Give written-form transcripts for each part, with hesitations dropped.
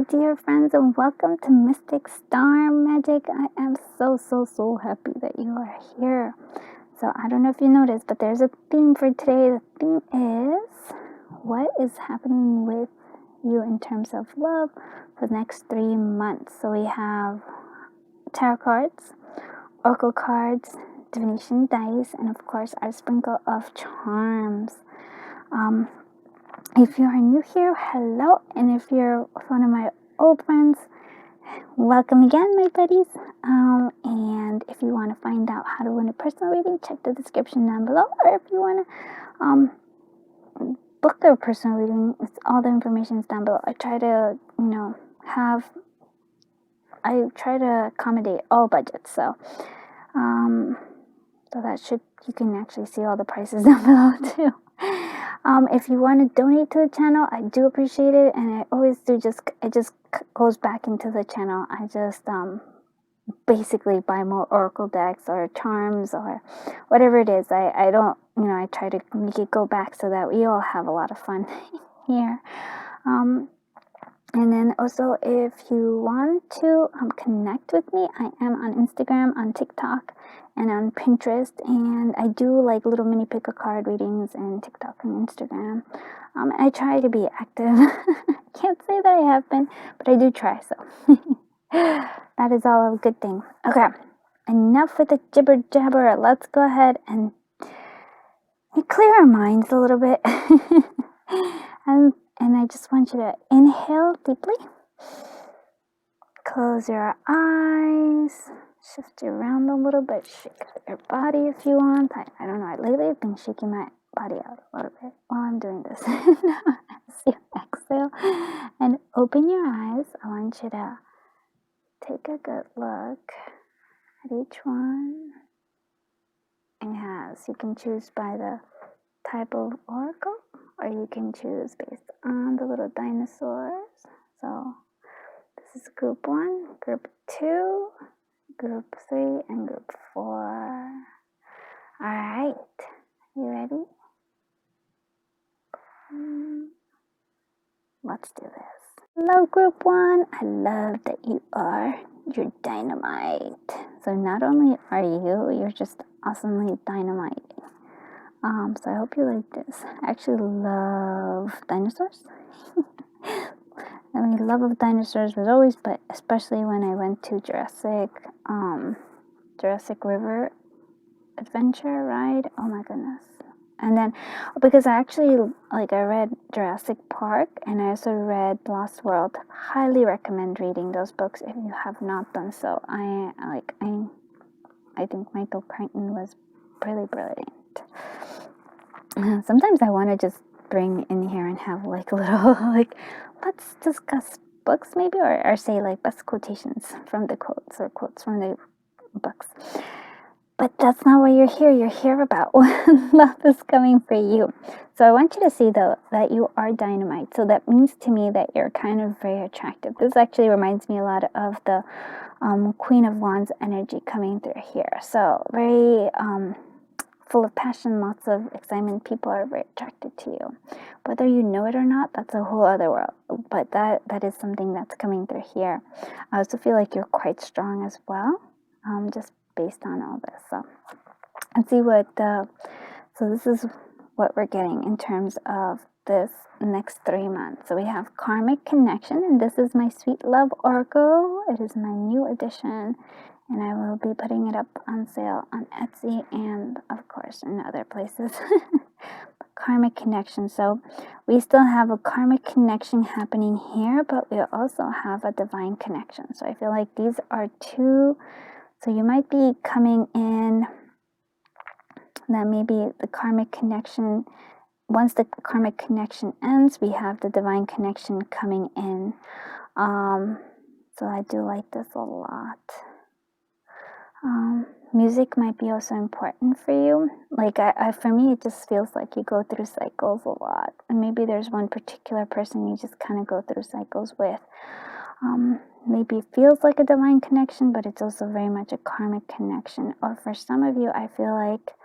dear friends, and welcome to Mystic Star Magic. I am so happy that you are here. So I don't know if you noticed, but there's a theme for today. The theme is what is happening with you in terms of love for the next 3 months. So we have tarot cards, oracle cards, divination dice, and of course our sprinkle of charms. If you are new here, hello, and if you're one of my old friends, welcome again, my buddies. And if you want to find out how to win a personal reading, check the description down below. Or if you want to book a personal reading, it's all the information is down below. I try to, accommodate all budgets. So that you can actually see all the prices down below too. If you want to donate to the channel, I do appreciate it, and I always do. It just goes back into the channel. I just basically buy more oracle decks or charms or whatever it is. I don't, I try to make it go back so that we all have a lot of fun here. And then also, if you want to connect with me, I am on Instagram, on TikTok, and on Pinterest, and I do like little mini pick a card readings and TikTok and Instagram. I try to be active. Can't say that I have been, but I do try, so that is all a good thing. Okay, enough with the jibber jabber. Let's go ahead and clear our minds a little bit. And I just want you to inhale deeply. Close your eyes. Shift around a little bit. Shake out your body if you want. I don't know. Lately I've been shaking my body out a little bit while I'm doing this. As you exhale and open your eyes, I want you to take a good look at each one. And you can choose by the type of oracle, or you can choose based on the little dinosaurs. So this is group 1, group 2, group 3, and group 4. Alright, you ready? Let's do this. Hello, group 1. I love that you're dynamite. So not only are you're just awesomely dynamite. So I hope you like this. I actually love dinosaurs. I mean, love of dinosaurs was always, but especially when I went to Jurassic River adventure ride. Oh my goodness. And then, because I read Jurassic Park, and I also read Lost World. Highly recommend reading those books if you have not done so. I think Michael Crichton was really brilliant. Sometimes I want to just bring in here and have like a little let's discuss books maybe, or say like best quotations from the quotes or quotes from the books. But that's not why you're here. You're here about what love is coming for you. So I want you to see though that you are dynamite. So that means to me that you're kind of very attractive. This actually reminds me a lot of the Queen of Wands energy coming through here. So very full of passion, lots of excitement. People are very attracted to you. Whether you know it or not, that's a whole other world. But that is something that's coming through here. I also feel like you're quite strong as well, just based on all this. So let's see so this is what we're getting in terms of this next 3 months. So we have Karmic Connection, and this is my Sweet Love Oracle. It is my new edition, and I will be putting it up on sale on Etsy and, of course, in other places. Karmic Connection. So we still have a karmic connection happening here, but we also have a divine connection. So I feel like these are two. So you might be coming in that maybe the karmic connection, once the karmic connection ends, we have the divine connection coming in. So I do like this a lot. Music might be also important for you. Like for me, it just feels like you go through cycles a lot. And maybe there's one particular person you just kind of go through cycles with. Maybe it feels like a divine connection, but it's also very much a karmic connection. Or for some of you, I feel like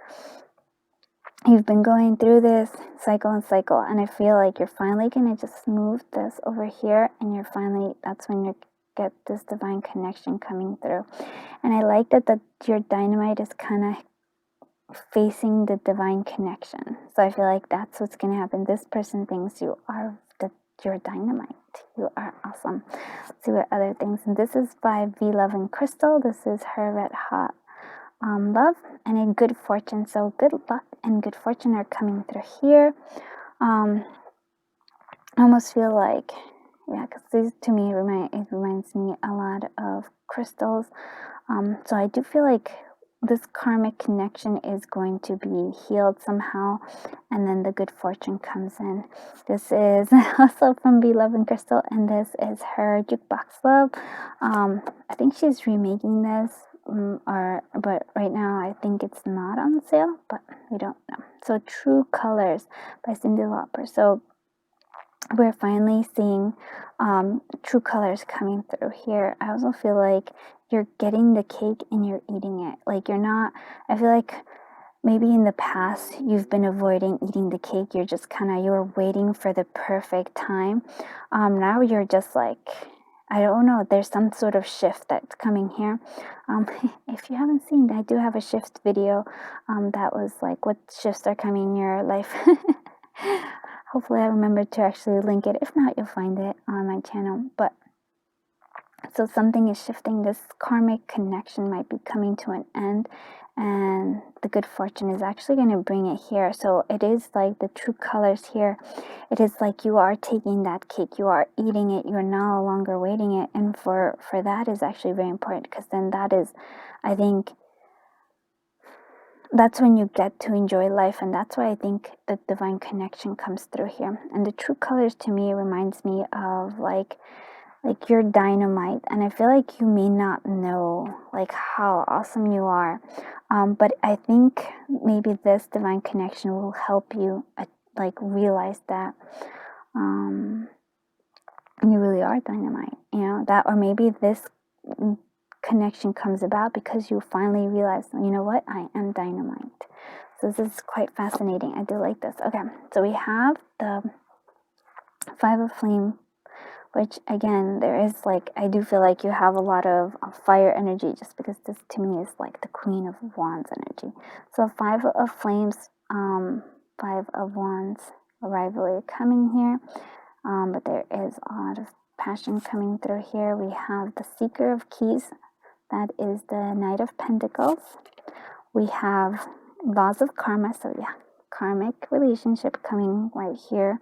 you've been going through this cycle and cycle, and I feel like you're finally going to just move this over here, and you're finally, that's when you get this divine connection coming through. And I like that your dynamite is kind of facing the divine connection. So I feel like that's what's going to happen. This person thinks you're dynamite. You are awesome. Let's see what other things. And this is by V Love and Crystal. This is her red hot love and a good fortune. So good luck and good fortune are coming through here. I almost feel like, yeah, because these to me it reminds me a lot of crystals. So I do feel like this karmic connection is going to be healed somehow, and then the good fortune comes in. This is also from Be Love and Crystal, and this is her jukebox love. I think she's remaking this, but right now I think it's not on sale, but we don't know. So True Colors by Cyndi Lauper. So we're finally seeing true colors coming through here. I also feel like you're getting the cake and you're eating it. Like you're not, I feel like maybe in the past you've been avoiding eating the cake. You're just you were waiting for the perfect time. Now you're just like, I don't know, there's some sort of shift that's coming here. If you haven't seen, I do have a shift video that was like what shifts are coming in your life. Hopefully I remember to actually link it. If not, you'll find it on my channel. But so something is shifting. This karmic connection might be coming to an end, and the good fortune is actually going to bring it here. So it is like the true colors here. It is like you are taking that cake, you are eating it, you're no longer waiting it. And for that is actually very important, because then that is, I think, that's when you get to enjoy life, and that's why I think the divine connection comes through here. And the true colors to me reminds me of like you're dynamite, and I feel like you may not know like how awesome you are, but I think maybe this divine connection will help you like realize that you really are dynamite, that, or maybe this connection comes about because you finally realize, you know what, I am dynamite. So this is quite fascinating. I do like this. Okay, so we have the Five of Flame, which again, there is like, I do feel like you have a lot of fire energy, just because this to me is like the Queen of Wands energy. So Five of Flames, Five of Wands, a rivalry coming here, but there is a lot of passion coming through here. We have the Seeker of Keys, that is the Knight of Pentacles. We have Laws of Karma, so yeah, karmic relationship coming right here.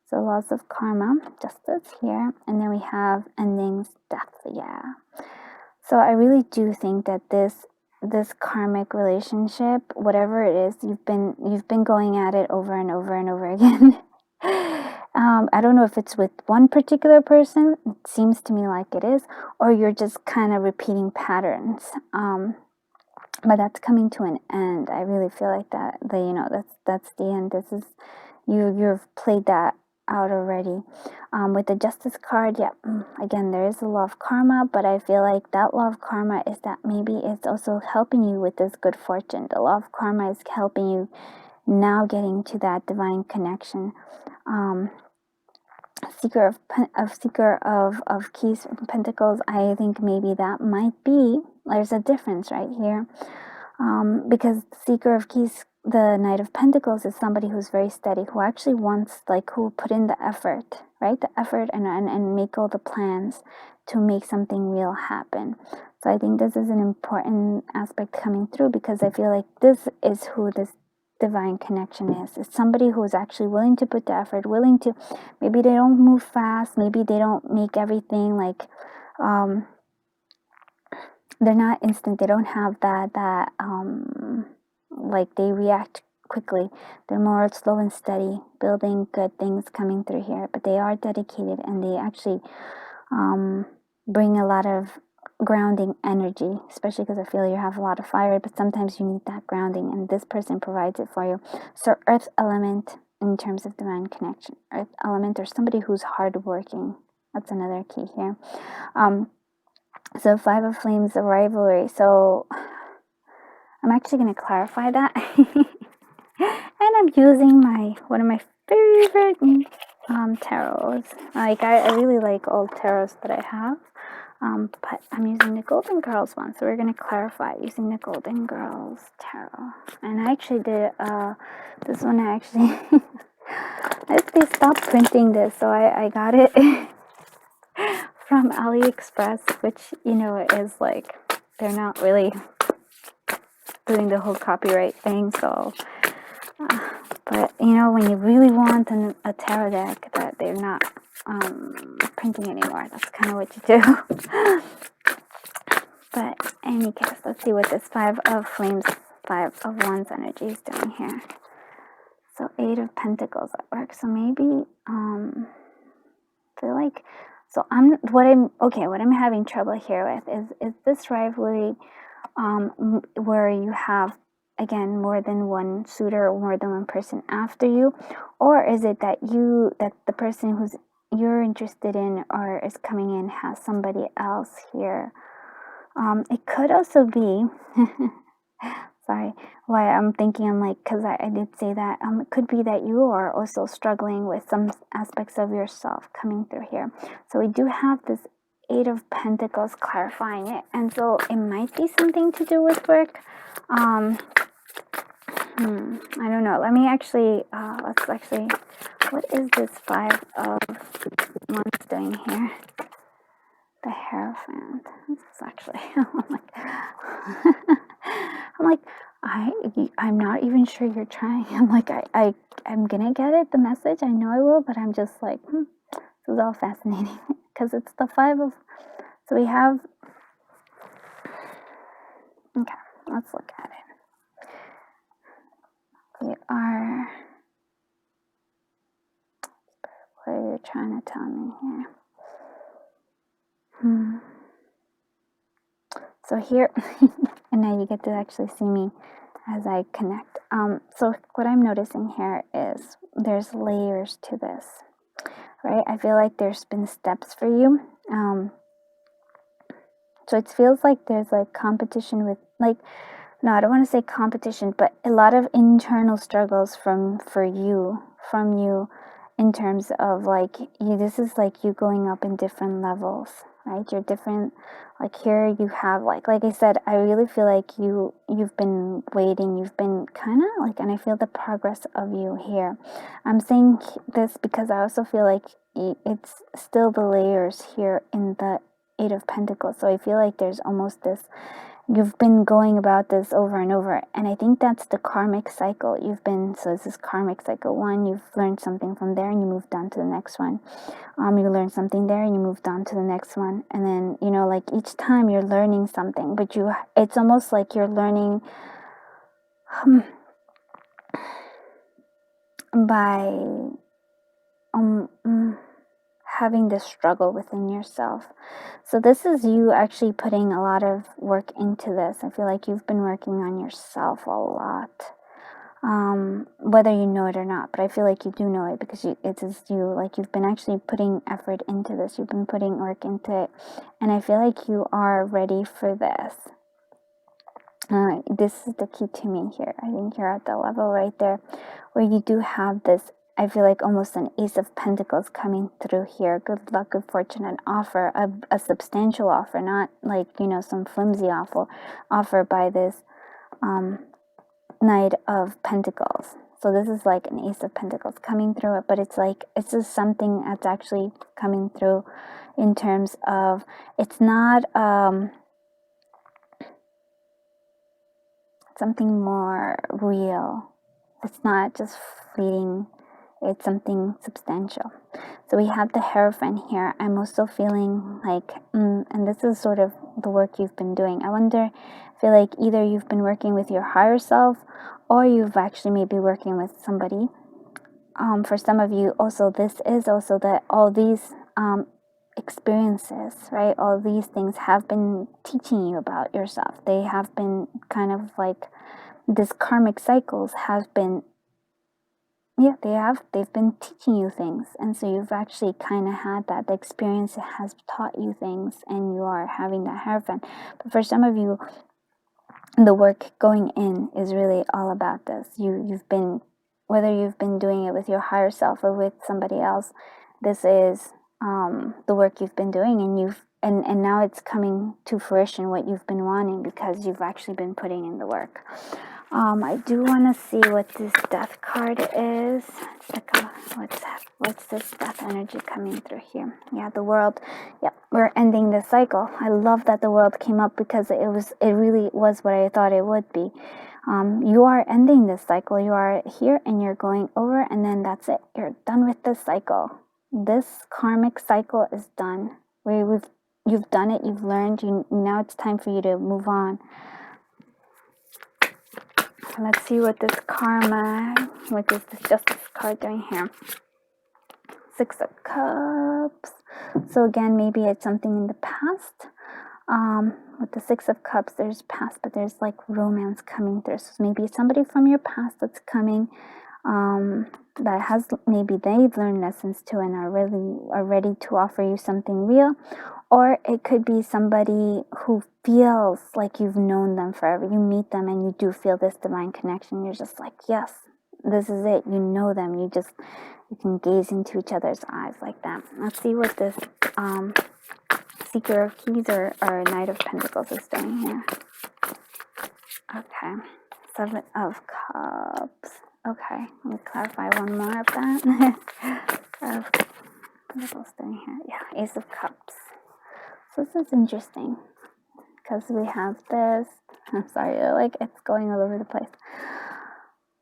So Laws of Karma, Justice here. And then we have Endings, Death, yeah. So I really do think that this karmic relationship, whatever it is, you've been going at it over and over and over again. I don't know if it's with one particular person. It seems to me like it is, or you're just kind of repeating patterns. But that's coming to an end. I really feel like that's the end. This is you've played that out already. With the Justice card, yeah, again, there is a law of karma, but I feel like that law of karma is that maybe it's also helping you with this good fortune. The law of karma is helping you now getting to that divine connection. Seeker of Keys, Pentacles, I think maybe that might be, there's a difference right here, because Seeker of Keys, the Knight of Pentacles, is somebody who's very steady, who actually wants, like, who put in the effort, right? The effort and make all the plans to make something real happen. So I think this is an important aspect coming through, because I feel like this is who this divine connection is. It's somebody who is actually willing to put the effort, willing to, maybe they don't move fast, maybe they don't make everything like, they're not instant, they don't have that like they react quickly. They're more slow and steady, building good things coming through here, but they are dedicated, and they actually bring a lot of grounding energy, especially because I feel you have a lot of fire, but sometimes you need that grounding, and this person provides it for you. So earth element in terms of divine connection, earth element, or somebody who's hardworking, that's another key here. So Five of Flames, a rivalry. So I'm actually going to clarify that. And I'm using one of my favorite tarots. Like I really like old tarots that I have. But I'm using the Golden Girls one, so we're gonna clarify using the Golden Girls tarot. And I actually did this one. I actually they stopped printing this, so I got it from AliExpress, which is like they're not really doing the whole copyright thing. So, but when you really want a tarot deck that they're not printing anymore, that's kind of what you do. But in any case, let's see what this Five of Flames, Five of Wands energy is doing here. So 8 of Pentacles at work. So maybe feel like, so what I'm having trouble here with is this rivalry where you have, again, more than one suitor or more than one person after you, or is it that the person who's you're interested in or is coming in has somebody else here? It could also be, sorry, why I'm thinking, I'm like, because I did say that, it could be that you are also struggling with some aspects of yourself coming through here. So we do have this 8 of Pentacles clarifying it, and so it might be something to do with work. I don't know. Let me actually, what is this 5 of Wands doing here? The Hierophant. This is actually, I'm not even sure you're trying. I'm like, I'm gonna get it, the message. I know I will, but I'm just like, this is all fascinating because it's the 5 of. So we have. Okay, let's look at it. We are. What are you trying to tell me here? So here, and now you get to actually see me as I connect. So what I'm noticing here is there's layers to this, right? I feel like there's been steps for you. So it feels like there's like competition with, like, no, I don't want to say competition, but a lot of internal struggles from you in terms of like this is like you going up in different levels, right? You're different. Like here you have like I said, I really feel like you've been waiting, you've been kind of like, and I feel the progress of you here. I'm saying this because I also feel like it's still the layers here in the 8 of Pentacles. So I feel like there's almost this, you've been going about this over and over, and I think that's the karmic cycle. So this is karmic cycle 1. You've learned something from there and you moved on to the next one. You learned something there and you moved on to the next one, and then like each time you're learning something, but it's almost like you're learning by having this struggle within yourself. So this is you actually putting a lot of work into this. I feel like you've been working on yourself a lot, whether you know it or not, but I feel like you do know it because you've been actually putting effort into this. You've been putting work into it, and I feel like you are ready for this. This is the key to me here. I think you're at the level right there where you do have this, I feel like almost an Ace of Pentacles coming through here. Good luck, good fortune, an offer, a substantial offer, not like, some flimsy offer by this Knight of Pentacles. So this is like an Ace of Pentacles coming through it, but it's just something that's actually coming through in terms of, it's not something more real. It's not just fleeting. It's something substantial. So we have the Hierophant here. I'm also feeling like, and this is sort of the work you've been doing. I feel like either you've been working with your higher self, or you've actually maybe working with somebody. For some of you, also, this is also that all these experiences, right? All these things have been teaching you about yourself. They have been kind of like, this karmic cycles have been, they've been teaching you things, and so you've actually kind of had that. The experience has taught you things, and you are having that Hierophant. But for some of you, the work going in is really all about this. You've been, whether you've been doing it with your higher self or with somebody else, this is the work you've been doing, and now it's coming to fruition, what you've been wanting, because you've actually been putting in the work. I do want to see what this death card is. What's this death energy coming through here? Yeah, the world. Yep, we're ending the cycle. I love that the world came up, because it really was what I thought it would be. You are ending this cycle. You are here and you're going over, and then that's it. You're done with this cycle. This karmic cycle is done. You've done it. You've learned. Now it's time for you to move on. Let's see what this karma, what is this justice card doing here? Six of Cups. So again, maybe it's something in the past. With the Six of Cups, there's past, but there's like romance coming through. So maybe it's somebody from your past that's coming, that has, maybe they've learned lessons too and are ready to offer you something real. Or it could be somebody who feels like you've known them forever. You meet them and you do feel this divine connection. You're just like, yes, this is it. You know them. You can gaze into each other's eyes like that. Let's see what this Seeker of Keys or Knight of Pentacles is doing here. Okay. Seven of Cups. Okay. Let me clarify one more of that. Of Pentacles doing here. Yeah. Ace of Cups. So this is interesting, because we have this, I'm sorry, like it's going all over the place.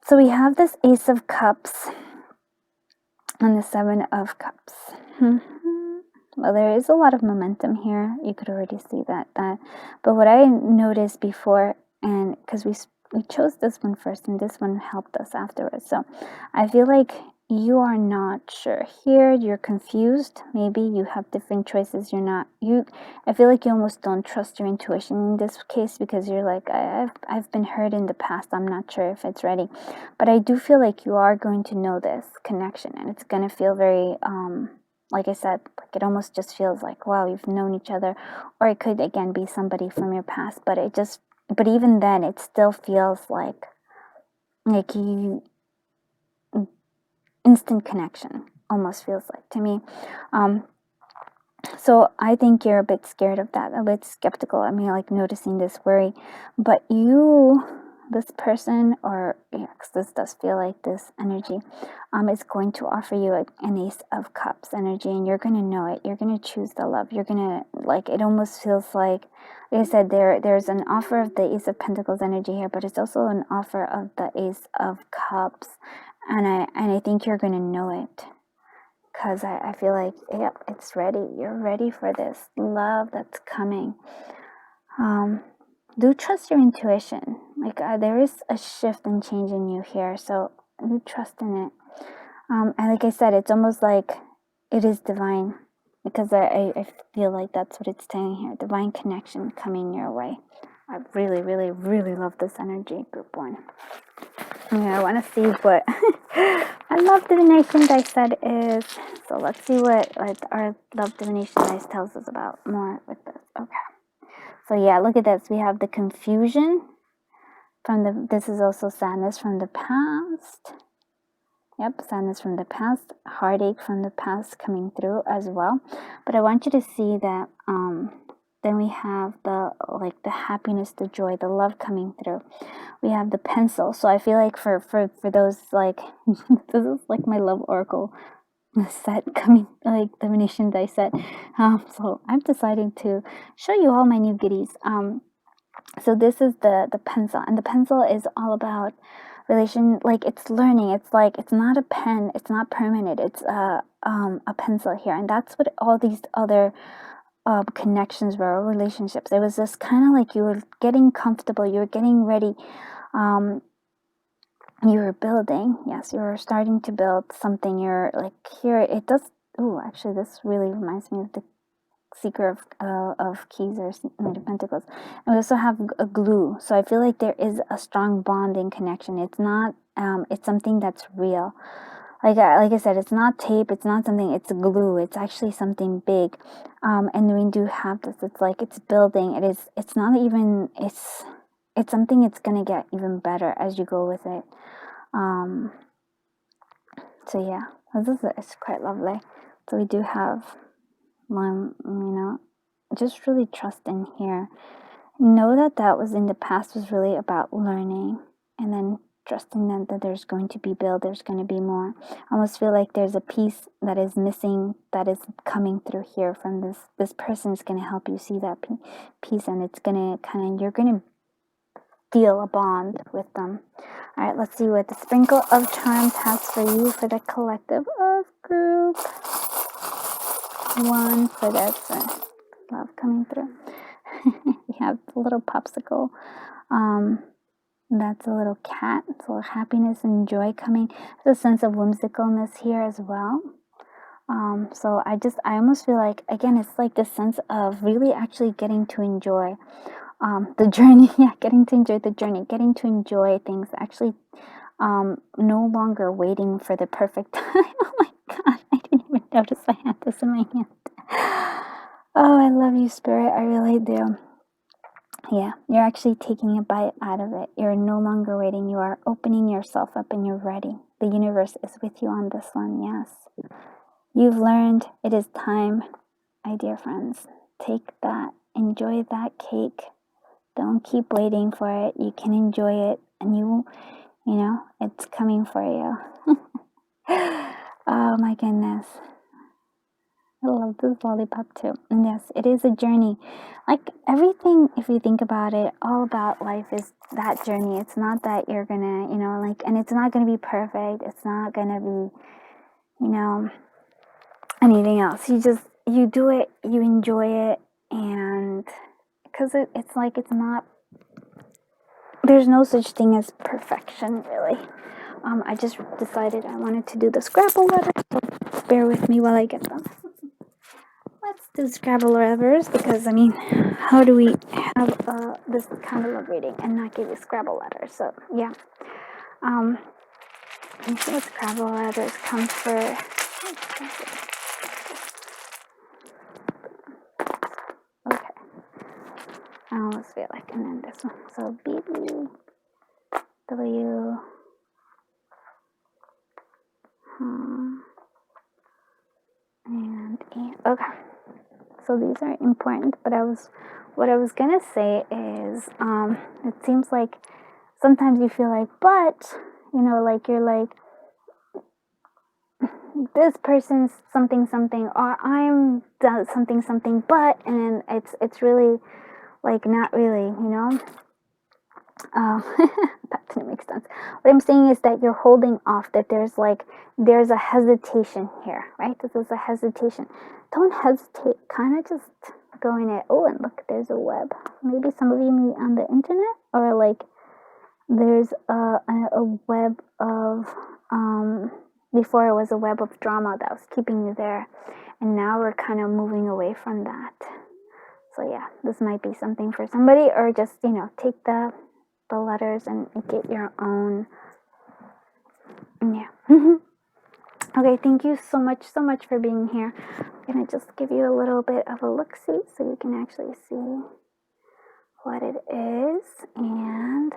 So we have this Ace of Cups and the Seven of Cups. Well, there is a lot of momentum here. You could already see that. But what I noticed before, and because we chose this one first and this one helped us afterwards. So I feel like you are not sure here. You're confused. Maybe you have different choices. I feel like you almost don't trust your intuition in this case, because you're like, I've been hurt in the past. I'm not sure if it's ready. But I do feel like you are going to know this connection, and it's going to feel very, like I said, like it almost just feels like, wow, you've known each other. Or it could, again, be somebody from your past. But even then, it still feels like you, instant connection, almost feels like to me. So I think you're a bit scared of that, a bit skeptical. I mean, like noticing this worry. But this person, or because this does feel like this energy, is going to offer you an Ace of Cups energy, and you're going to know it. You're going to choose the love. You're going to, like, it almost feels like I said, there's an offer of the Ace of Pentacles energy here, but it's also an offer of the Ace of Cups. And I think you're going to know it, because I feel like, yep, it's ready. You're ready for this love that's coming. Do trust your intuition. Like there is a shift and change in you here, so do trust in it. And like I said, it's almost like it is divine, because I feel like that's what it's saying here. Divine connection coming your way. I really, really, really love this energy, group one. Yeah, I want to see what I love divination dice set is. So let's see what our love divination dice tells us about more with this. Okay. So yeah, look at this. We have the confusion this is also sadness from the past. Yep, sadness from the past, heartache from the past coming through as well. But I want you to see that then we have the happiness, the joy, the love coming through. We have the pencil. So I feel like for those, like, this is like my love oracle set coming, like divination dice set. So I'm deciding to show you all my new goodies. So this is the pencil, and the pencil is all about relation, like it's learning. It's like, it's not a pen, it's not permanent, it's a pencil here. And that's what all these other connections were, relationships. It was just kind of like you were getting comfortable, you were getting ready, you were building. Yes, you were starting to build something. You're like, here it does. Oh, actually this really reminds me of the Seeker of Keys or Knight of Pentacles. And we also have a glue. So I feel like there is a strong bonding connection. It's not it's something that's real. Like I said, it's not tape, it's not something, it's glue. It's actually something big. And we do have this. It's like it's building. It's not even, it's something it's going to get even better as you go with it. So yeah, it's quite lovely. So we do have one, just really trust in here. Know that was in the past was really about learning, and then trusting that there's going to be build, there's going to be more. I almost feel like there's a piece that is missing that is coming through here from this person is going to help you see that piece, and it's going to you're going to feel a bond with them. All right, let's see what the Sprinkle of Charms has for you for the collective of group one for this love coming through. We have a little popsicle. That's a little cat. It's a little happiness and joy coming. There's a sense of whimsicalness here as well. So I almost feel like, again, it's like this sense of really actually getting to enjoy the journey. Yeah, getting to enjoy the journey, getting to enjoy things, actually no longer waiting for the perfect time. Oh my God, I didn't even notice I had this in my hand. Oh, I love you, Spirit. I really do. Yeah, you're actually taking a bite out of it. You're no longer waiting. You are opening yourself up and you're ready. The universe is with you on this one, yes. You've learned it is time, my dear friends. Take that. Enjoy that cake. Don't keep waiting for it. You can enjoy it, and you know, it's coming for you. Oh my goodness. I love this lollipop too. And yes, it is a journey. Like everything, if you think about it, all about life is that journey. It's not that you're gonna, and it's not gonna be perfect. It's not gonna be, anything else. You do it, you enjoy it, and because it's not, there's no such thing as perfection, really. I just decided I wanted to do the Scrabble letters, so bear with me while I get them. Let's do Scrabble letters, because, how do we have this kind of love reading and not give you Scrabble letters? So, yeah. Let's see what Scrabble letters come for. Okay. I almost feel like, and then this one. So, B, W, and E. Okay. So these are important, but what I was gonna say is, it seems like sometimes you feel like, but, you're like, this person's something, or I'm something, but, and it's really, like, not really, that didn't make sense. What I'm saying is that you're holding off, that there's a hesitation here, right? This is a hesitation. Don't hesitate. Kind of just go in it. Oh, and look, there's a web. Maybe some of you meet on the internet, or like there's a web of, before it was a web of drama that was keeping you there. And now we're kind of moving away from that. So yeah, this might be something for somebody, or just, take the letters and get your own. Yeah. Okay, thank you so much for being here. I'm gonna just give you a little bit of a look-see so you can actually see what it is. And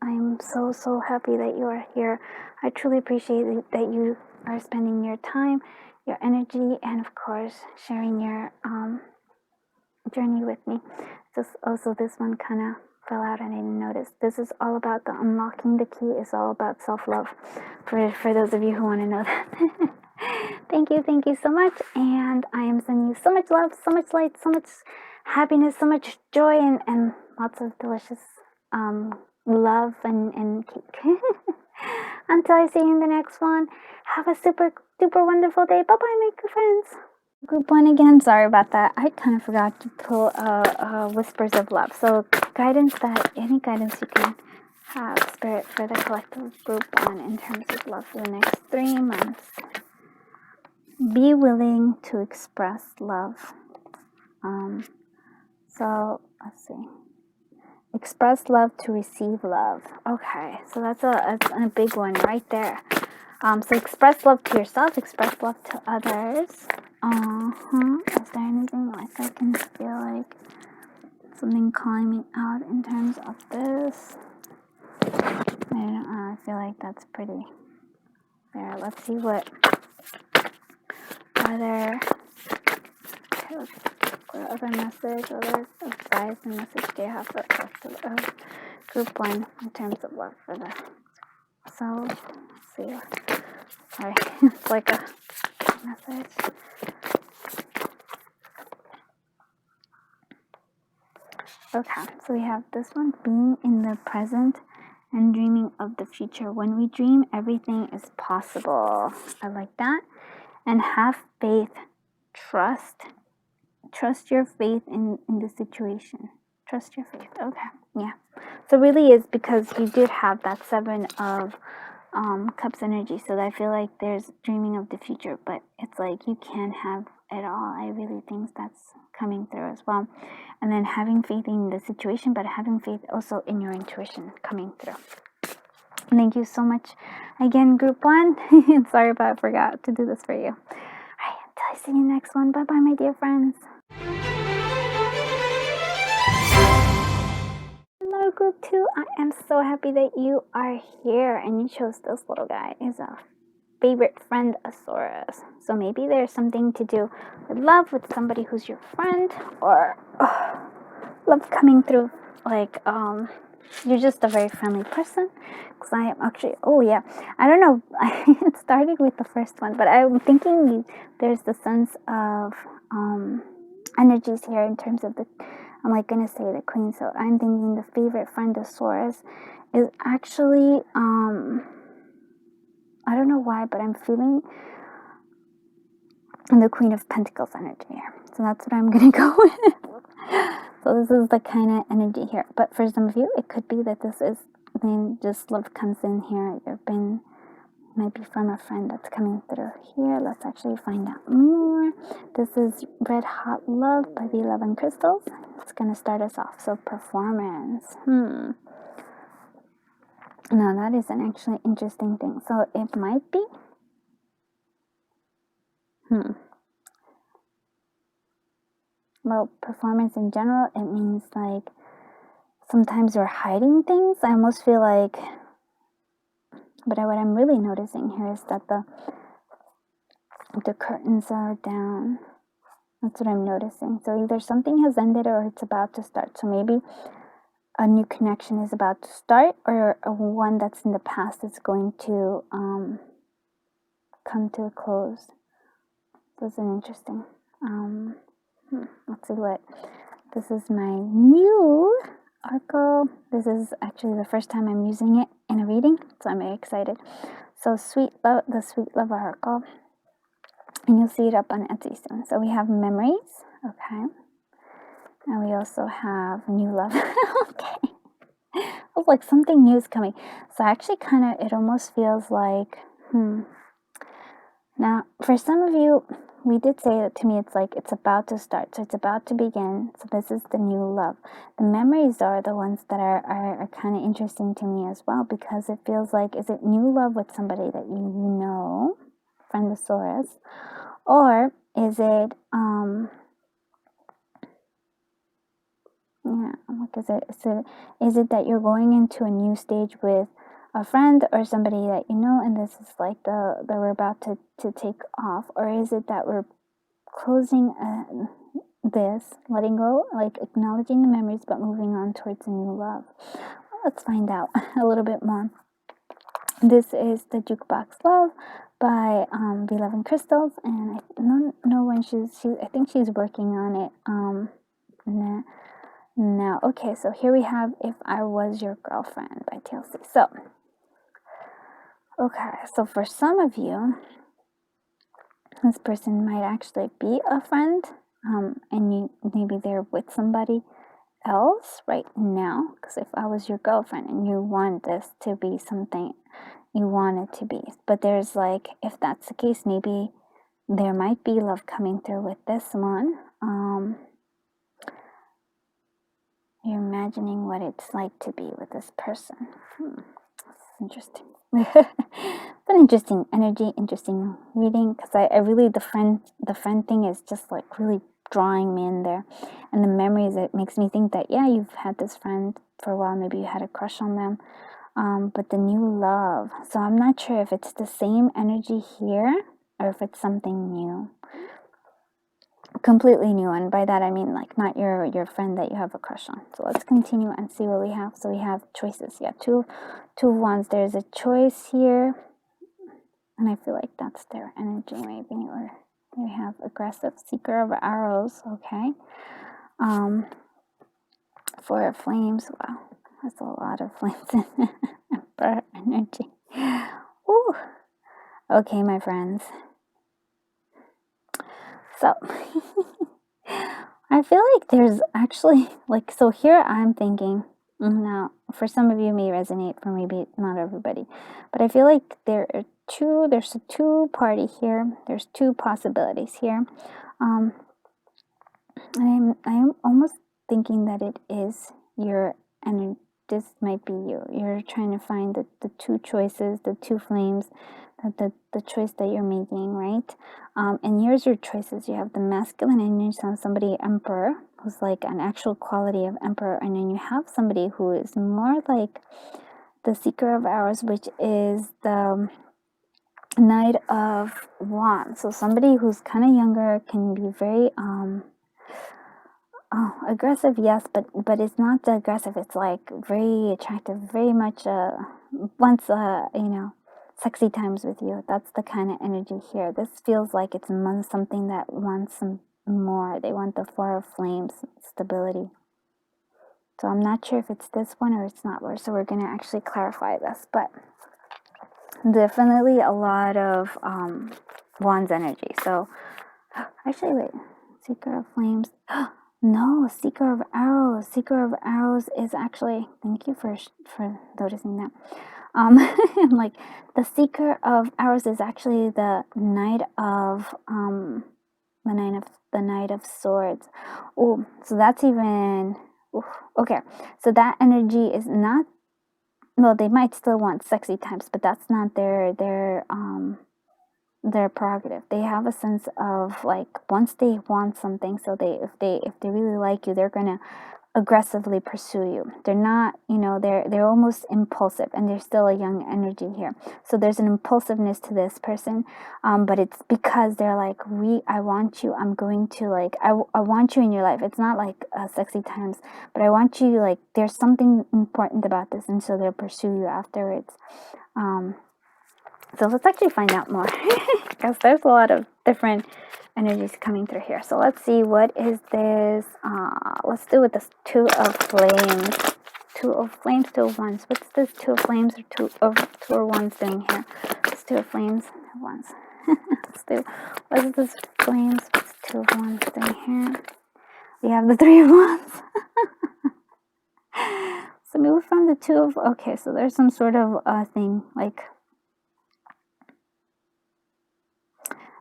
I'm so happy that you are here. I truly appreciate that you are spending your time, your energy, and of course sharing your journey with me. Just also, this one kind of fell out and I didn't notice. This is all about the unlocking the key. It's all about self-love, for those of you who want to know that. Thank you so much, and I am sending you so much love, so much light, so much happiness, so much joy, and lots of delicious love and cake. Until I see you in the next one, have a super duper wonderful day. Bye bye, my good friends. Group one again, sorry about that. I kind of forgot to pull Whispers of Love. So any guidance you can have, Spirit, for the collective group one in terms of love for the next 3 months. Be willing to express love. So let's see. Express love to receive love. Okay, so that's a big one right there. So express love to yourself, express love to others. Is there anything like I can feel like something calling me out in terms of this. I don't know, I feel like that's pretty fair. Let's see what other message, other advice and message do you have for collective group 1 in terms of love for the soul? Let's see. Sorry, it's like a message. Okay, so we have this one, being in the present and dreaming of the future. When we dream, everything is possible. I like that. And have faith, trust your faith in the situation. Trust your faith. Okay, yeah. So really is because you did have that 7 of Cups energy. So I feel like there's dreaming of the future, but it's like you can't have it all. I really think that's coming through as well. And then having faith in the situation, but having faith also in your intuition coming through. Thank you so much again, group 1. Sorry if I forgot to do this for you. All right, until I see you next one. Bye bye, my dear friends. Hello, group 2. I am so happy that you are here and you chose this little guy. He's a favorite friend Asaurus. So maybe there's something to do with love with somebody who's your friend, or love coming through like you're just a very friendly person. Because I am actually, oh yeah, I don't know, it started with the first one, but I'm thinking there's the sense of energies here in terms of the, I'm like gonna say the queen, so I'm thinking the favorite friend of Saurus is actually I don't know why, but I'm feeling the Queen of Pentacles energy here. So that's what I'm gonna go with. So this is the kind of energy here. But for some of you, it could be that this is then just love comes in here. You've been maybe from a friend that's coming through here. Let's actually find out more. This is Red Hot Love by the 11 Crystals. It's gonna start us off. So performance. Now that is an actually interesting thing. So it might be. Well, performance in general, it means like sometimes we're hiding things. I almost feel like, but what I'm really noticing here is that the curtains are down. That's what I'm noticing. So either something has ended or it's about to start. So maybe a new connection is about to start, or one that's in the past is going to come to a close. This is interesting. Let's see what. This is my new oracle. This is actually the first time I'm using it in a reading, so I'm very excited. So sweet love, the sweet love oracle, and you'll see it up on Etsy soon. So we have memories, okay, and we also have new love. Okay, oh, like something new is coming. So actually, kind of, it almost feels like, Now, for some of you, we did say that to me, it's like it's about to start, so it's about to begin. So this is the new love. The memories are the ones that are kind of interesting to me as well, because it feels like, is it new love with somebody that you know, Friendosaurus, or is it is it that you're going into a new stage with a friend or somebody that you know, and this is like that we're about to take off, or is it that we're closing this, letting go, like acknowledging the memories but moving on towards a new love? Let's find out a little bit more. This is the Jukebox Love by the 11 Crystals, and I don't know when I think she's working on it now. Okay, so here we have If I Was Your Girlfriend by TLC. So okay, so for some of you, this person might actually be a friend, and maybe they're with somebody else right now. Because if I was your girlfriend and you want this to be something you want it to be, but there's like, if that's the case, maybe there might be love coming through with this one. You're imagining what it's like to be with this person. That's interesting. It's an interesting energy, interesting reading, because I really, the friend thing is just like really drawing me in there. And the memories, it makes me think that, yeah, you've had this friend for a while, maybe you had a crush on them, but the new love. So I'm not sure if it's the same energy here or if it's something new, completely new. And by that I mean like not your friend that you have a crush on. So let's continue and see what we have. So we have choices. Yeah, two of wands. There's a choice here, and I feel like that's their energy maybe. Or we have aggressive, seeker of arrows. Okay. Four of flames. Wow, that's a lot of flames in Emperor energy. Ooh. Okay, my friends. So I feel like there's actually, like, so here I'm thinking, now for some of you may resonate, for maybe not everybody, but I feel like there's a two party here, there's two possibilities here, and I'm almost thinking that it is your, and this might be you. You're trying to find the two choices, the two flames, the choice that you're making, right? And here's your choices. You have the masculine energy, so somebody emperor, who's like an actual quality of emperor, and then you have somebody who is more like the seeker of arrows, which is the knight of wands. So somebody who's kind of younger, can be very aggressive, yes, but it's not the aggressive. It's like very attractive, very much wants sexy times with you. That's the kind of energy here. This feels like it's something that wants some more. They want the Four of Flames, stability. So I'm not sure if it's this one or it's not. So we're going to actually clarify this. But definitely a lot of Wands energy. So actually, wait. Seeker of Flames. No, Seeker of Arrows. Seeker of Arrows is actually, thank you for noticing that. Like the Seeker of Arrows is actually the Knight of the Knight of Swords. Oh, so that's even okay. So that energy is not, well, they might still want sexy types, but that's not their prerogative. They have a sense of like, once they want something, so if they really like you, they're gonna aggressively pursue you. They're not, they're almost impulsive, and there's still a young energy here. So there's an impulsiveness to this person, but it's because they're like, I want you. I'm going to like, I want you in your life. It's not like sexy times, but I want you, like, there's something important about this, and so they'll pursue you afterwards. So let's actually find out more, because there's a lot of different energies coming through here. So let's see, what is this? Let's do with this Two of Flames. Two of Flames, Two of Wands. What's this Two of Flames or Two of Wands doing here? This Two of Flames, Wands. Let's do, what is this Flames? What's Two of Wands doing here? We have the Three of Wands. So maybe from the Two of, okay, so there's some sort of thing, like,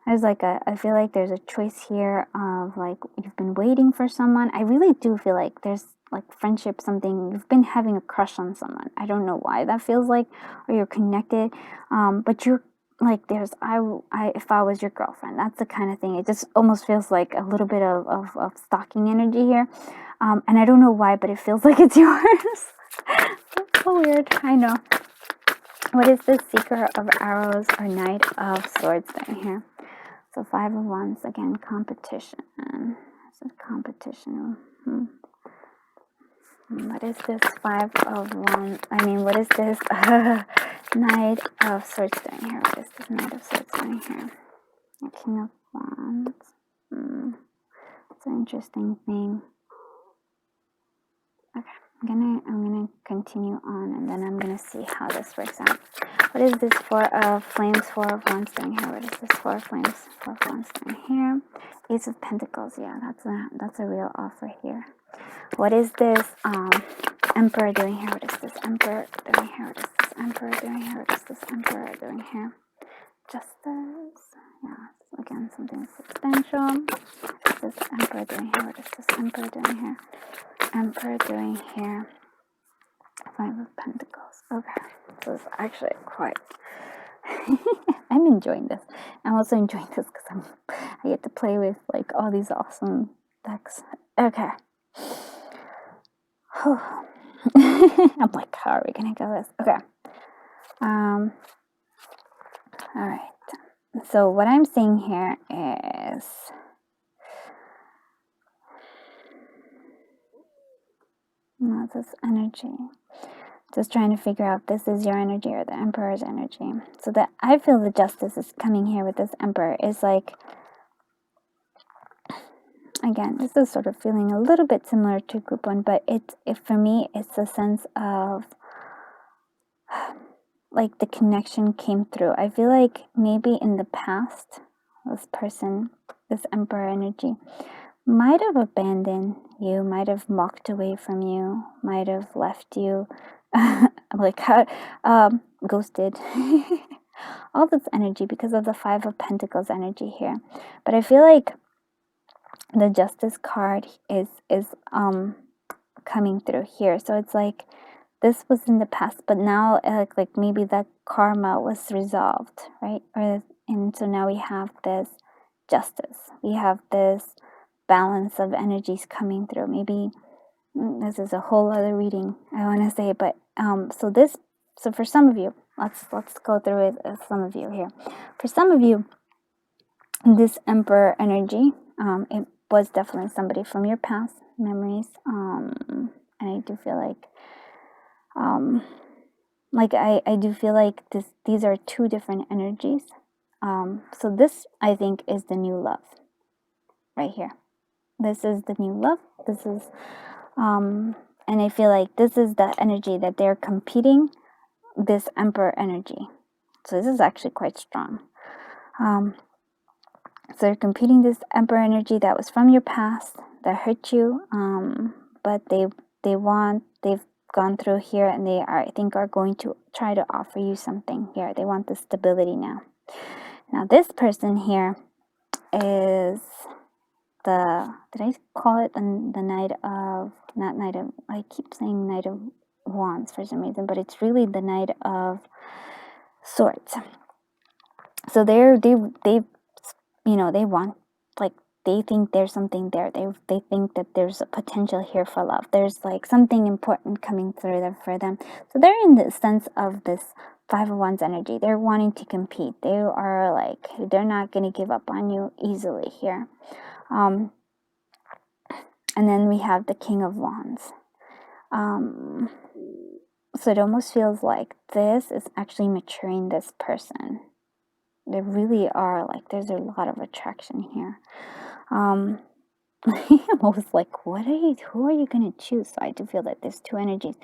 there's like I feel like there's a choice here of like, you've been waiting for someone. I really do feel like there's like friendship, something, you've been having a crush on someone. I don't know why that feels like, or you're connected, but you're like, there's, if I was your girlfriend, that's the kind of thing. It just almost feels like a little bit of stalking energy here, and I don't know why, but it feels like it's yours. That's so weird. I know. What is this Seeker of Arrows or Knight of Swords doing here? So Five of Wands, again, competition. Is it competition? What is this Five of Wands? I mean, what is this Knight of Swords doing here? What is this Knight of Swords doing here? The King of Wands. It's an interesting thing. Okay, I'm gonna continue on, and then I'm gonna see how this works out. What is this Four of Flames, Four of Wands doing here? What is this Four of Flames, Four of Wands doing here? Ace of Pentacles, yeah, that's a real offer here. What is this Emperor doing here? What is this Emperor doing here? What is this Emperor doing here? What is this Emperor doing here? Justice, yeah, again, something substantial. What is this Emperor doing here? What is this Emperor doing here? Emperor doing here. Five of Pentacles. Okay, so it's actually quite. I'm enjoying this. I'm also enjoying this because I get to play with like all these awesome Sucks. Okay. I'm like, how are we gonna go this? Okay. All right. So what I'm seeing here is this energy. Just trying to figure out this is your energy or the Emperor's energy. So that I feel the justice is coming here with this Emperor is like, again, this is sort of feeling a little bit similar to group one, but for me, it's a sense of like the connection came through. I feel like maybe in the past, this person, this Emperor energy, might have abandoned you, might have walked away from you, might have left you, like ghosted. All this energy because of the Five of Pentacles energy here. But I feel like the Justice card is coming through here. So it's like this was in the past, but now like maybe that karma was resolved, right? And so now we have this justice. We have this balance of energies coming through. Maybe this is a whole other reading I want to say, but so for some of you, let's go through it with some of you here. For some of you, this Emperor energy, it was definitely somebody from your past memories, and I do feel like I do feel like these are two different energies. So this, I think, is the new love right here. This is the new love. This is and I feel like this is the energy that they're competing, this Emperor energy. So this is actually quite strong. So they're competing this Emperor energy that was from your past, that hurt you, but they've gone through here, and I think are going to try to offer you something here. They want the stability now. Now this person here is did I call it the Knight of, not Knight of, I keep saying Knight of Wands for some reason, but it's really the Knight of Swords. So they want, like, they think there's something there. They think that there's a potential here for love. There's like something important coming through there for them. So they're in the sense of this Five of Wands energy. They're wanting to compete. They are like, they're not going to give up on you easily here. And then we have the King of Wands. So it almost feels like this is actually maturing this person. They really are, like, there's a lot of attraction here. I'm always like, who are you going to choose? So I do feel that there's two energies.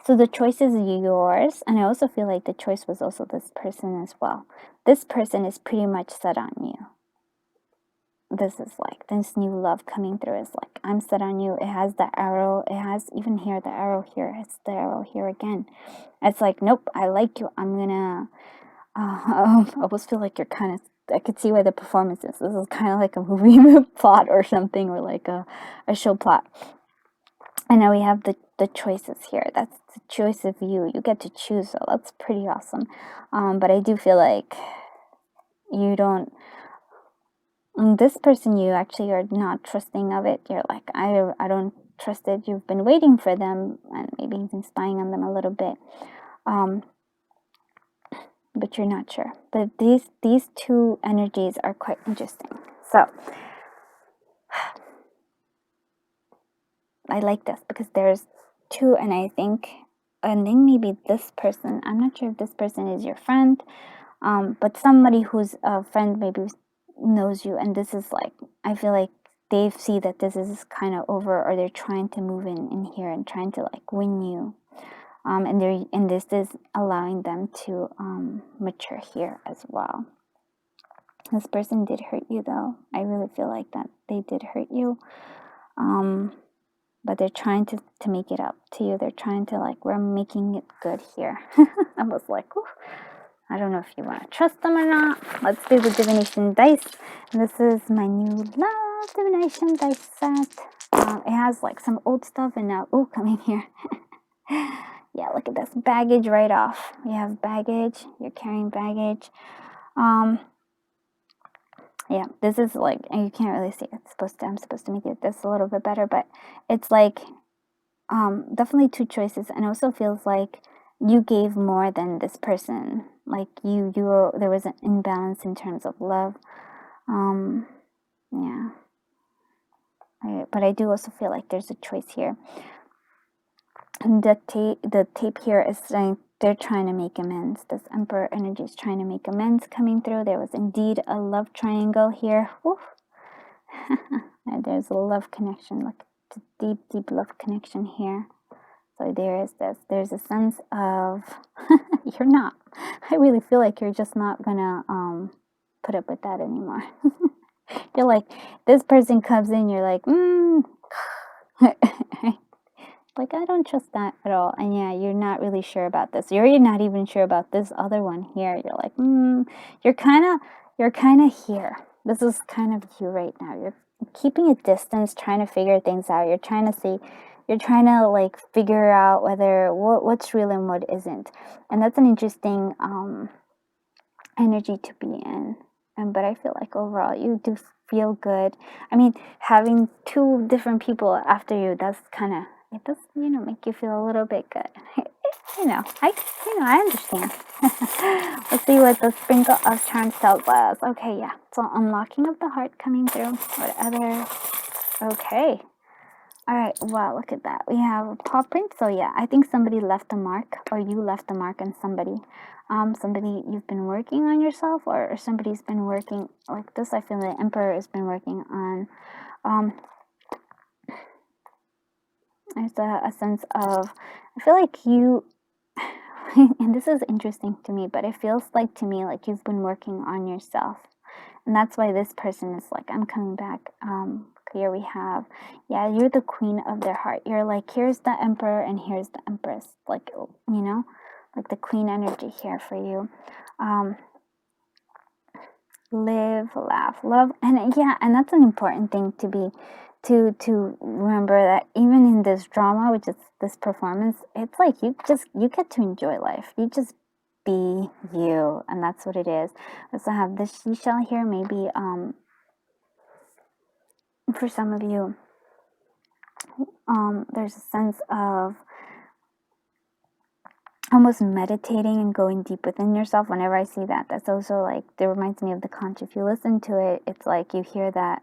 So the choice is yours. And I also feel like the choice was also this person as well. This person is pretty much set on you. This is like, this new love coming through is like, I'm set on you. It has the arrow. It has even here, the arrow here. It's the arrow here again. It's like, nope, I like you. I'm going to, I almost feel like you're kind of, I could see why the performance is. This is kind of like a movie plot or something, or like a show plot. And now we have the choices here. That's the choice of you. You get to choose, so that's pretty awesome. But I do feel like you don't, this person, you actually are not trusting of it. You're like, I don't trust it. You've been waiting for them, and maybe even spying on them a little bit. But you're not sure. But these two energies are quite interesting. So I like this because there's two, and I think maybe this person, I'm not sure if this person is your friend, but somebody who's a friend maybe knows you, and this is like, I feel like they see that this is kind of over, or they're trying to move in here and trying to like win you. And this is allowing them to mature here as well. This person did hurt you, though. I really feel like that they did hurt you. But they're trying to make it up to you. They're trying to, like, we're making it good here. I was like, ooh, I don't know if you want to trust them or not. Let's do the divination dice. And this is my new love divination dice set. It has like some old stuff, and now, ooh, coming here. Yeah, look at this. Baggage right off. You have baggage. You're carrying baggage. Yeah, this is like, and you can't really see it. I'm supposed to make it this a little bit better, but it's like definitely two choices, and also feels like you gave more than this person. Like there was an imbalance in terms of love. Yeah. But I do also feel like there's a choice here. And the tape here is saying they're trying to make amends. This Emperor energy is trying to make amends coming through. There was indeed a love triangle here. And there's a love connection, like a deep, deep love connection here. So there is this. There's a sense of you're not. I really feel like you're just not gonna put up with that anymore. You're like, this person comes in, you're like, like, I don't trust that at all. And yeah, you're not really sure about this. You're not even sure about this other one here. You're like, you're kind of here. This is kind of you right now. You're keeping a distance, trying to figure things out. You're trying to like figure out whether what's real and what isn't. And that's an interesting energy to be in. But I feel like overall you do feel good. I mean, having two different people after you, that's kind of, it does, make you feel a little bit good. I understand. Let's see what the sprinkle of charms tells us. Okay, yeah. So unlocking of the heart coming through. What other? Okay. All right. Wow, look at that. We have a paw print. So yeah, I think somebody left a mark, or you left a mark on somebody. Somebody you've been working on yourself, or somebody's been working like this. I feel the Emperor has been working on. There's a sense of, I feel like you, and this is interesting to me, but it feels like to me like you've been working on yourself. And that's why this person is like, I'm coming back. Here we have, yeah, you're the queen of their heart. You're like, here's the Emperor and here's the Empress. Like, like the queen energy here for you. Live, laugh, love. And yeah, and that's an important thing to remember, that even in this drama, which is this performance, it's like you get to enjoy life. You just be you, and that's what it is. I also have this seashell here. Maybe for some of you, there's a sense of almost meditating and going deep within yourself. Whenever I see that, that's also like, that reminds me of the conch. If you listen to it, it's like you hear that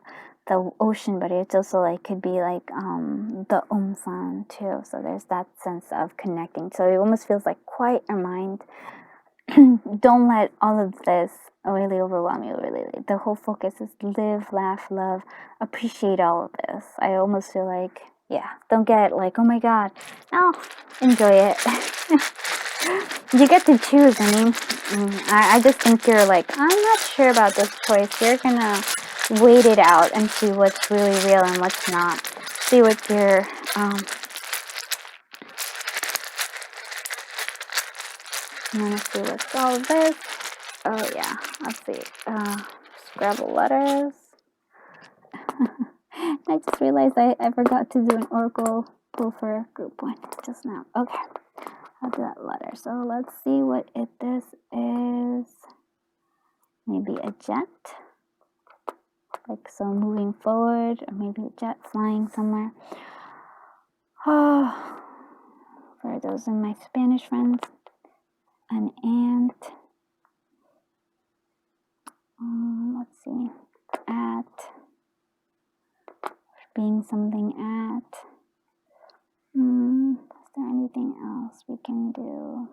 the ocean, but it's also like, could be like the sound too. So there's that sense of connecting. So it almost feels like quiet your mind. Don't let all of this really overwhelm you. Really, the whole focus is live, laugh, love, appreciate all of this. I almost feel like, yeah, don't get like, oh my god. No, enjoy it. You get to choose. I mean, I just think you're like, I'm not sure about this choice. You're gonna wait it out and see what's really real and what's not. See what you're I'm gonna see what's all this. Oh yeah, let's see. Scrabble Letters. I just realized I forgot to do an oracle pull for group one just now. Okay, I'll do that letter. So let's see what this is. Maybe a jet. Like, so moving forward, or maybe a jet flying somewhere. Oh, for those of my Spanish friends. An ant. Let's see. At. Being something at. Is there anything else we can do?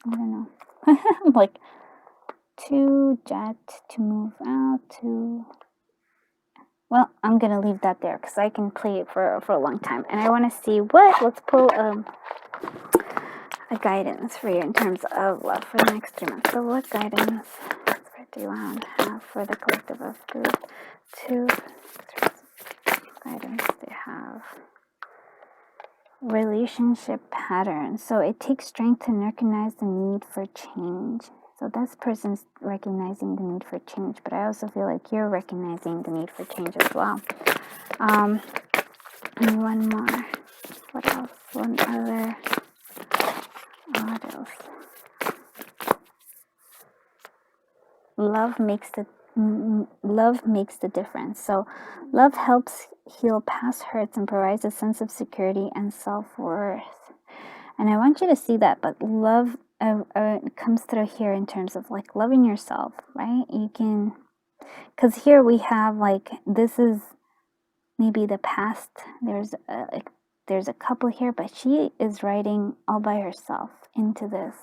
I don't know. Like, to jet, to move out, to... Well, I'm going to leave that there because I can play it for a long time. And I want to see let's pull a guidance for you in terms of love for the next 3 months. So what guidance do you have for the collective of group 2? Guidance they have. Relationship patterns. So it takes strength to recognize the need for change. So this person's recognizing the need for change, but I also feel like you're recognizing the need for change as well. And one more. What else? One other. What else? Love makes the difference. So love helps heal past hurts and provides a sense of security and self-worth. And I want you to see that, but love comes through here in terms of like loving yourself, right? You can, because here we have like, this is maybe the past. There's a couple here, but she is writing all by herself into this.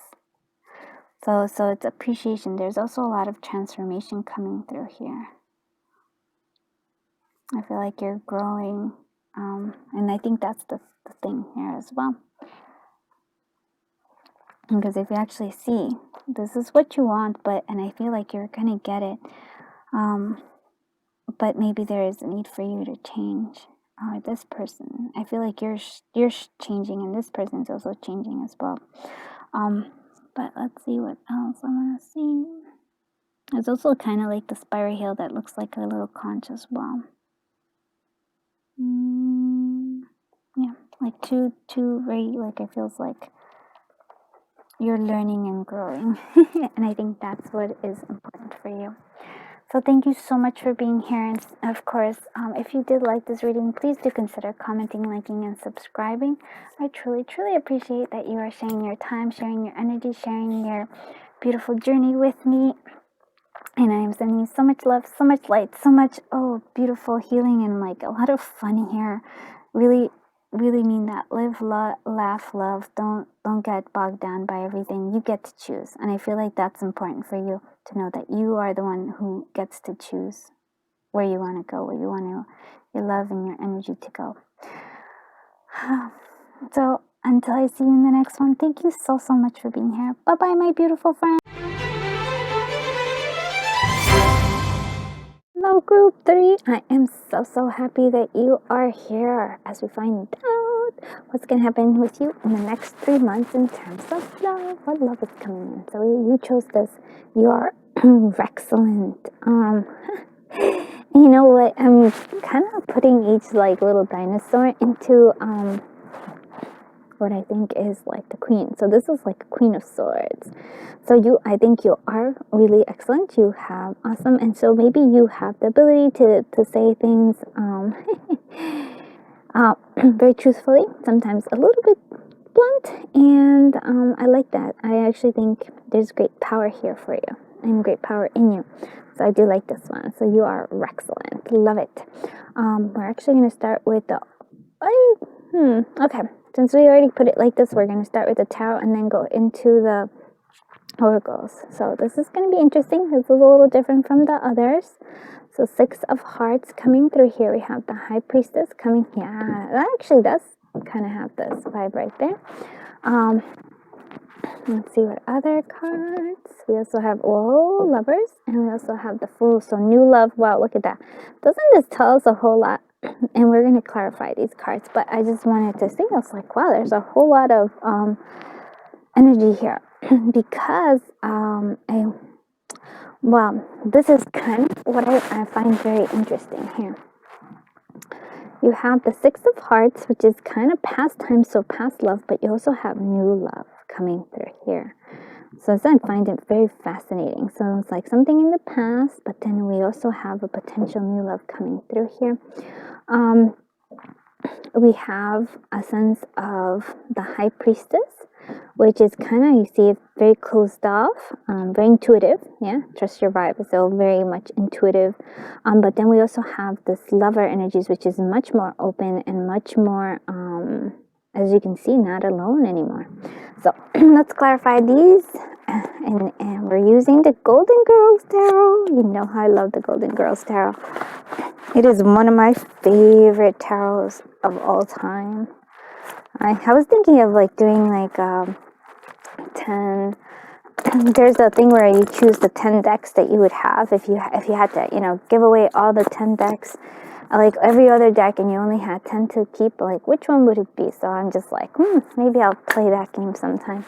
So it's appreciation. There's also a lot of transformation coming through here. I feel like you're growing, and I think that's the thing here as well. Because if you actually see, this is what you want, and I feel like you're gonna get it, but maybe there is a need for you to change. This person, I feel like you're changing, and this person's also changing as well. But let's see what else I want to see. There's also kind of like the spiral heel that looks like a little conch as well. Yeah, like two very, like, it feels like you're learning and growing. And I think that's what is important for you. So thank you so much for being here. And of course, if you did like this reading, please do consider commenting, liking, and subscribing. I truly, truly appreciate that you are sharing your time, sharing your energy, sharing your beautiful journey with me. And I am sending you so much love, so much light, so much, beautiful healing, and like a lot of fun here. Really, really mean that. Live, laugh, love. Don't get bogged down by everything. You get to choose. And I feel like that's important for you to know, that you are the one who gets to choose where you want to go, where you want your love and your energy to go. So until I see you in the next one, thank you so much for being here. Bye-bye, my beautiful friend. Hello, group 3. I am so happy that you are here as we find out what's going to happen with you in the next 3 months in terms of love. What love is coming in? So you chose this. You are excellent. You know what? I'm kind of putting each like little dinosaur into what I think is like the queen. So this is like a queen of swords. So I think you are really excellent. You have awesome, and so maybe you have the ability to say things very truthfully, sometimes a little bit blunt, and I like that. I actually think there's great power here for you and great power in you. So I do like this one. So you are excellent. Love it. We're actually going to start with the okay. Since we already put it like this, we're going to start with the tarot and then go into the oracles. So this is going to be interesting. This is a little different from the others. So 6 of Hearts coming through here. We have the High Priestess coming here. Actually, that's kind of have this vibe right there. Let's see what other cards. We also have Lovers, and we also have the Fool. So new love. Wow, look at that. Doesn't this tell us a whole lot? And we're going to clarify these cards, but I just wanted to see. I was like, wow, there's a whole lot of energy here. Because this is kind of what I find very interesting here. You have the 6 of Hearts, which is kind of past time, so past love, but you also have new love coming through here. So I find it very fascinating. So it's like something in the past, but then we also have a potential new love coming through here. We have a sense of the High Priestess, which is kind of, you see, it very closed off, very intuitive. Yeah, trust your vibe. It's all very much intuitive. But then we also have this Lover energies, which is much more open and much more, as you can see, not alone anymore. So let's clarify these. And we're using the Golden Girls Tarot. You know how I love the Golden Girls Tarot. It is one of my favorite tarots of all time. I was thinking of like doing like 10. There's a thing where you choose the 10 decks that you would have if you had to, give away all the 10 decks, like every other deck, and you only had 10 to keep. Like, which one would it be? So I'm just like, maybe I'll play that game sometime.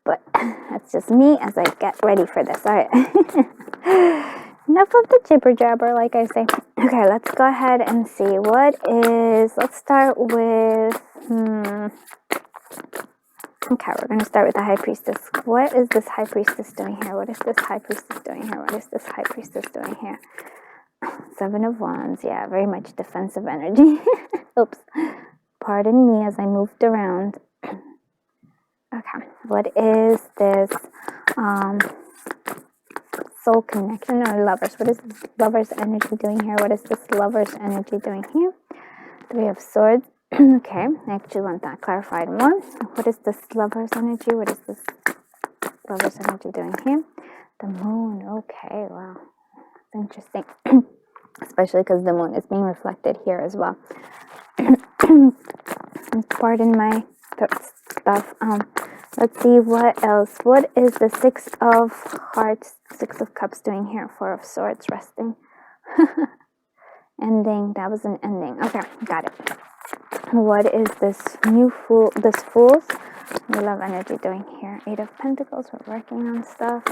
But that's just me as I get ready for this. All right. Enough of the jibber jabber, like I say. Okay, let's go ahead and see. Let's start with Okay, we're going to start with the High Priestess. What is this High Priestess doing here? What is this High Priestess doing here? What is this High Priestess doing here? Seven of Wands. Yeah, very much defensive energy. Oops. Pardon me as I moved around. Okay, what is this soul connection or lovers? What is lovers energy doing here? What is this lovers energy doing here? Three of Swords. Okay, I actually want that clarified more. What is this lovers energy? What is this lovers energy doing here? The moon. Okay, wow. That's interesting. Especially because the moon is being reflected here as well. Pardon my stuff. Let's see what else. What is the Six of Hearts, Six of Cups doing here? Four of Swords, resting. Ending. That was an ending. Okay, got it. What is this new fool? This Fool's new love energy doing here? Eight of Pentacles. We're working on stuff.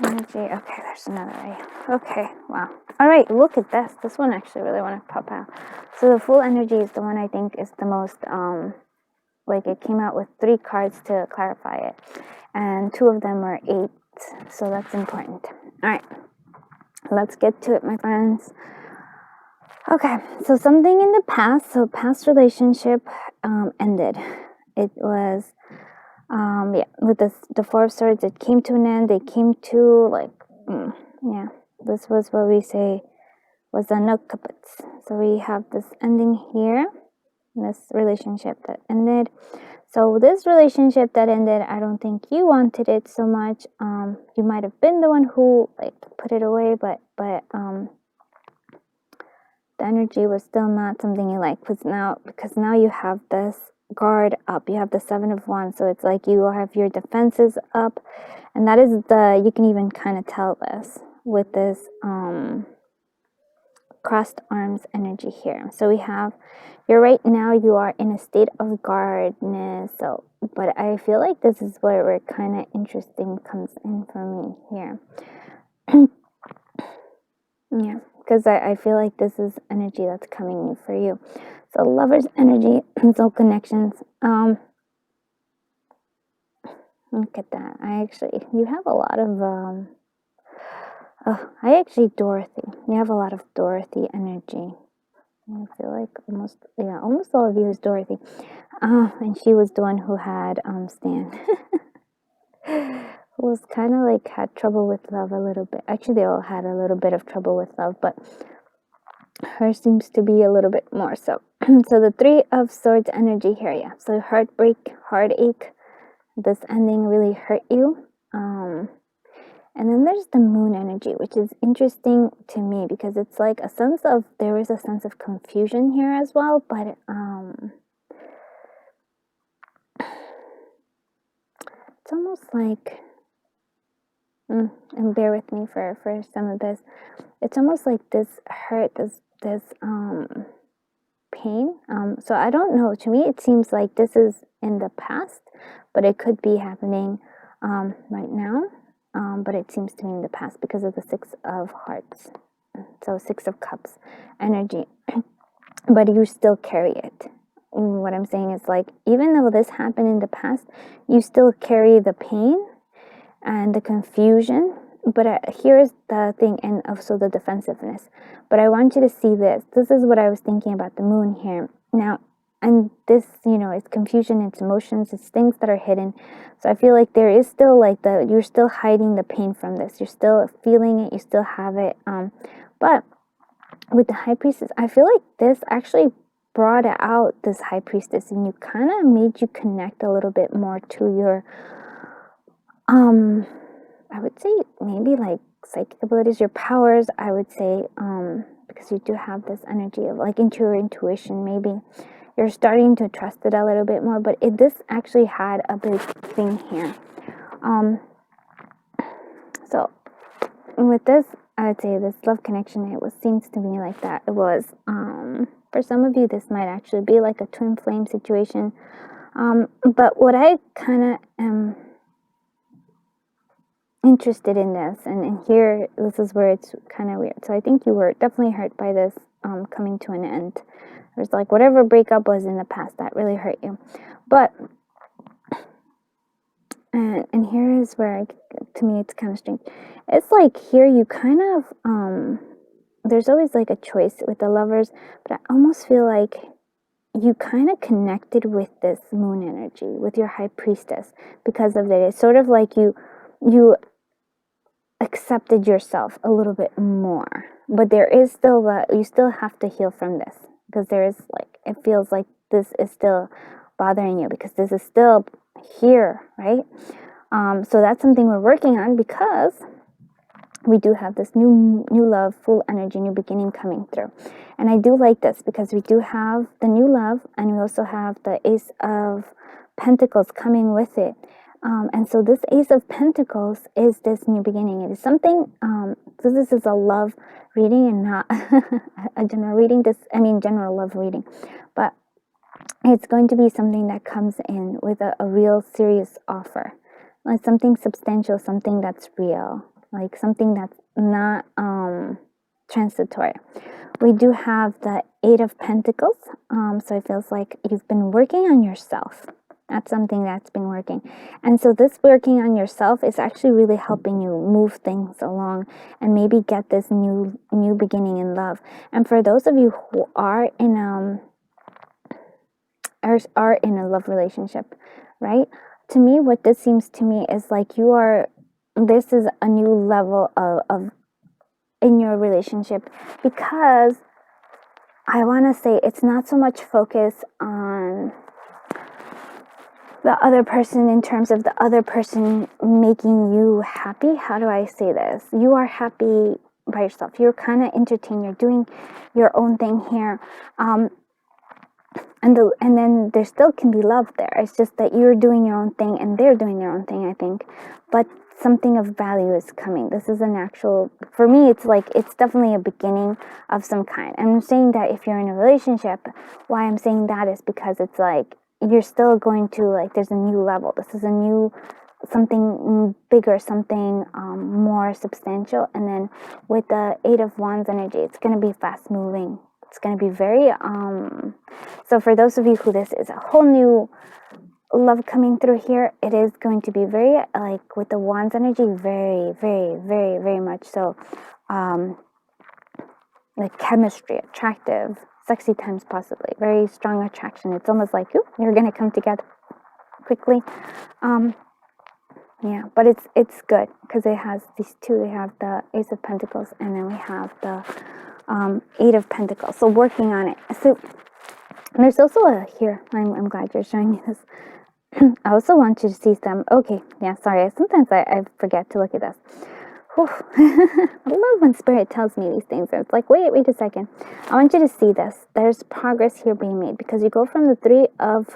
Energy. Okay, there's another eye. Okay, wow. All right, look at this. This one actually really want to pop out. So the Fool energy is the one I think is the most like it came out with 3 cards to clarify it, and 2 of them are 8, so that's important. All right, let's get to it, my friends. Okay, so something in the past, so past relationship ended. It was yeah, with the Four of Swords, it came to an end. It came to like yeah, this was what we say was a nukapats. So we have this ending here, this relationship that ended. So this relationship that ended, I don't think you wanted it so much. You might have been the one who like put it away, but the energy was still not something you like. Because now you have this guard up. You have the Seven of Wands, so it's like you have your defenses up, and that is you can even kind of tell this with this crossed arms energy here. So we have, right now you are in a state of guardness. So, but I feel like this is where kind of interesting comes in for me here. Yeah, because I feel like this is energy that's coming in for you. So lovers energy, soul connections. Look at that. You have a lot of I actually Dorothy. You have a lot of Dorothy energy. I feel like almost all of you is Dorothy. And she was the one who had Stan. Who was kind of like had trouble with love a little bit. Actually, they all had a little bit of trouble with love, but her seems to be a little bit more so. So the Three of Swords energy here, yeah. So heartbreak, heartache. This ending really hurt you. And then there's the moon energy, which is interesting to me because it's like there is a sense of confusion here as well, but it's almost like, and bear with me for some of this, it's almost like this hurt, this pain. So I don't know, to me it seems like this is in the past, but it could be happening right now. But it seems to me in the past because of the Six of Hearts. So Six of Cups energy. But you still carry it. What I'm saying is like, even though this happened in the past, you still carry the pain and the confusion. But here's the thing, and also the defensiveness. But I want you to see this. This is what I was thinking about the moon here. Now, and this, it's confusion, it's emotions, it's things that are hidden. So I feel like there is still like you're still hiding the pain from this. You're still feeling it. You still have it. But with the High Priestess, I feel like this actually brought out this High Priestess, and you kind of made you connect a little bit more to your, I would say maybe like psychic abilities, your powers, I would say, because you do have this energy of like into your intuition, maybe. You're starting to trust it a little bit more, but this actually had a big thing here. So with this, I would say this love connection, seems to me like that. It was, for some of you, this might actually be like a twin flame situation. But what I kind of am interested in this, and here, this is where it's kind of weird. So I think you were definitely hurt by this coming to an end. There's like whatever breakup was in the past that really hurt you. But and here is where to me it's kind of strange. It's like here you kind of there's always like a choice with the lovers, but I almost feel like you kind of connected with this moon energy, with your high priestess, because of it. It's sort of like you accepted yourself a little bit more, but there is still that you still have to heal from this, because there is like, it feels like this is still bothering you because this is still here, right? So that's something we're working on, because we do have this new love, full energy, new beginning coming through. And I do like this because we do have the new love, and we also have the Ace of Pentacles coming with it. And so this Ace of Pentacles is this new beginning. It is something, so this is a love reading and not a general reading. General love reading. But it's going to be something that comes in with a real serious offer. Like something substantial, something that's real. Like something that's not transitory. We do have the Eight of Pentacles. So it feels like you've been working on yourself. That's something that's been working. And so this working on yourself is actually really helping you move things along and maybe get this new beginning in love. And for those of you who are in a love relationship, right? To me, what this seems to me is like this is a new level of in your relationship, because I want to say it's not so much focus on the other person in terms of the other person making you happy. How do I say this? You are happy by yourself. You're kind of entertained. You're doing your own thing here. And then there still can be love there. It's just that you're doing your own thing and they're doing their own thing, I think. But something of value is coming. This is an actual, for me, it's definitely a beginning of some kind. I'm saying that if you're in a relationship, why I'm saying that is because it's like, you're still going to, like, there's a new level. This is a new, something bigger, something more substantial. And then with the Eight of Wands energy, it's going to be fast moving. It's going to be very, so for those of you who this is a whole new love coming through here, it is going to be very, like with the Wands energy, very, very, very, very much so, like chemistry, attractive, sexy times possibly, very strong attraction. It's almost like, ooh, you're going to come together quickly. Yeah, but it's good because it has these two. They have the Ace of Pentacles, and then we have the Eight of Pentacles. So working on it. So there's also here. I'm glad you're showing me this. I also want you to see some. Okay, yeah. Sorry. Sometimes I forget to look at this. I love when Spirit tells me these things. It's like, wait a second. I want you to see this. There's progress here being made, because you go from the Three of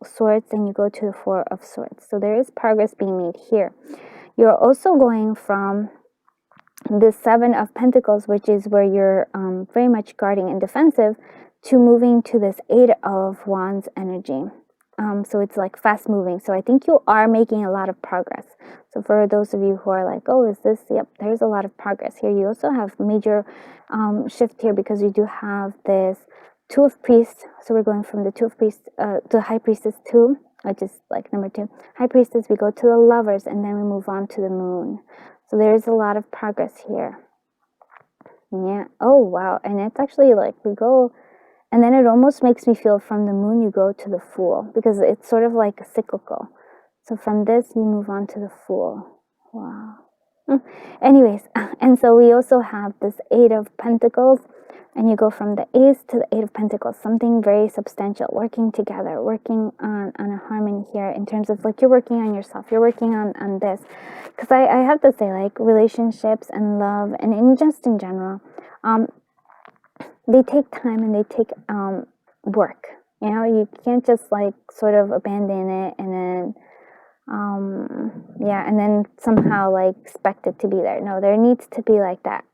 Swords and you go to the Four of Swords. So there is progress being made here. You're also going from the Seven of Pentacles, which is where you're very much guarding and defensive, to moving to this Eight of Wands energy. So it's like fast moving. So I think you are making a lot of progress. So for those of you who are like, oh, is this? Yep, there's a lot of progress here. You also have major shift here, because you do have this Two of Priests. So we're going from the Two of Priests to High Priestess 2, which is like number 2. High Priestess, we go to the Lovers, and then we move on to the Moon. So there is a lot of progress here. Yeah. Oh, wow. And it's actually like we go, and then it almost makes me feel from the Moon you go to the Fool, because it's sort of like cyclical. So from this you move on to the Fool. Wow. Anyways, and so we also have this Eight of Pentacles, and you go from the Ace to the Eight of Pentacles, something very substantial, working together, working on a harmony here, in terms of like you're working on yourself, you're working on this. Because I have to say, like, relationships and love, and just in general, they take time and they take work. You know, you can't just like sort of abandon it and then and then somehow like expect it to be there. No, there needs to be like that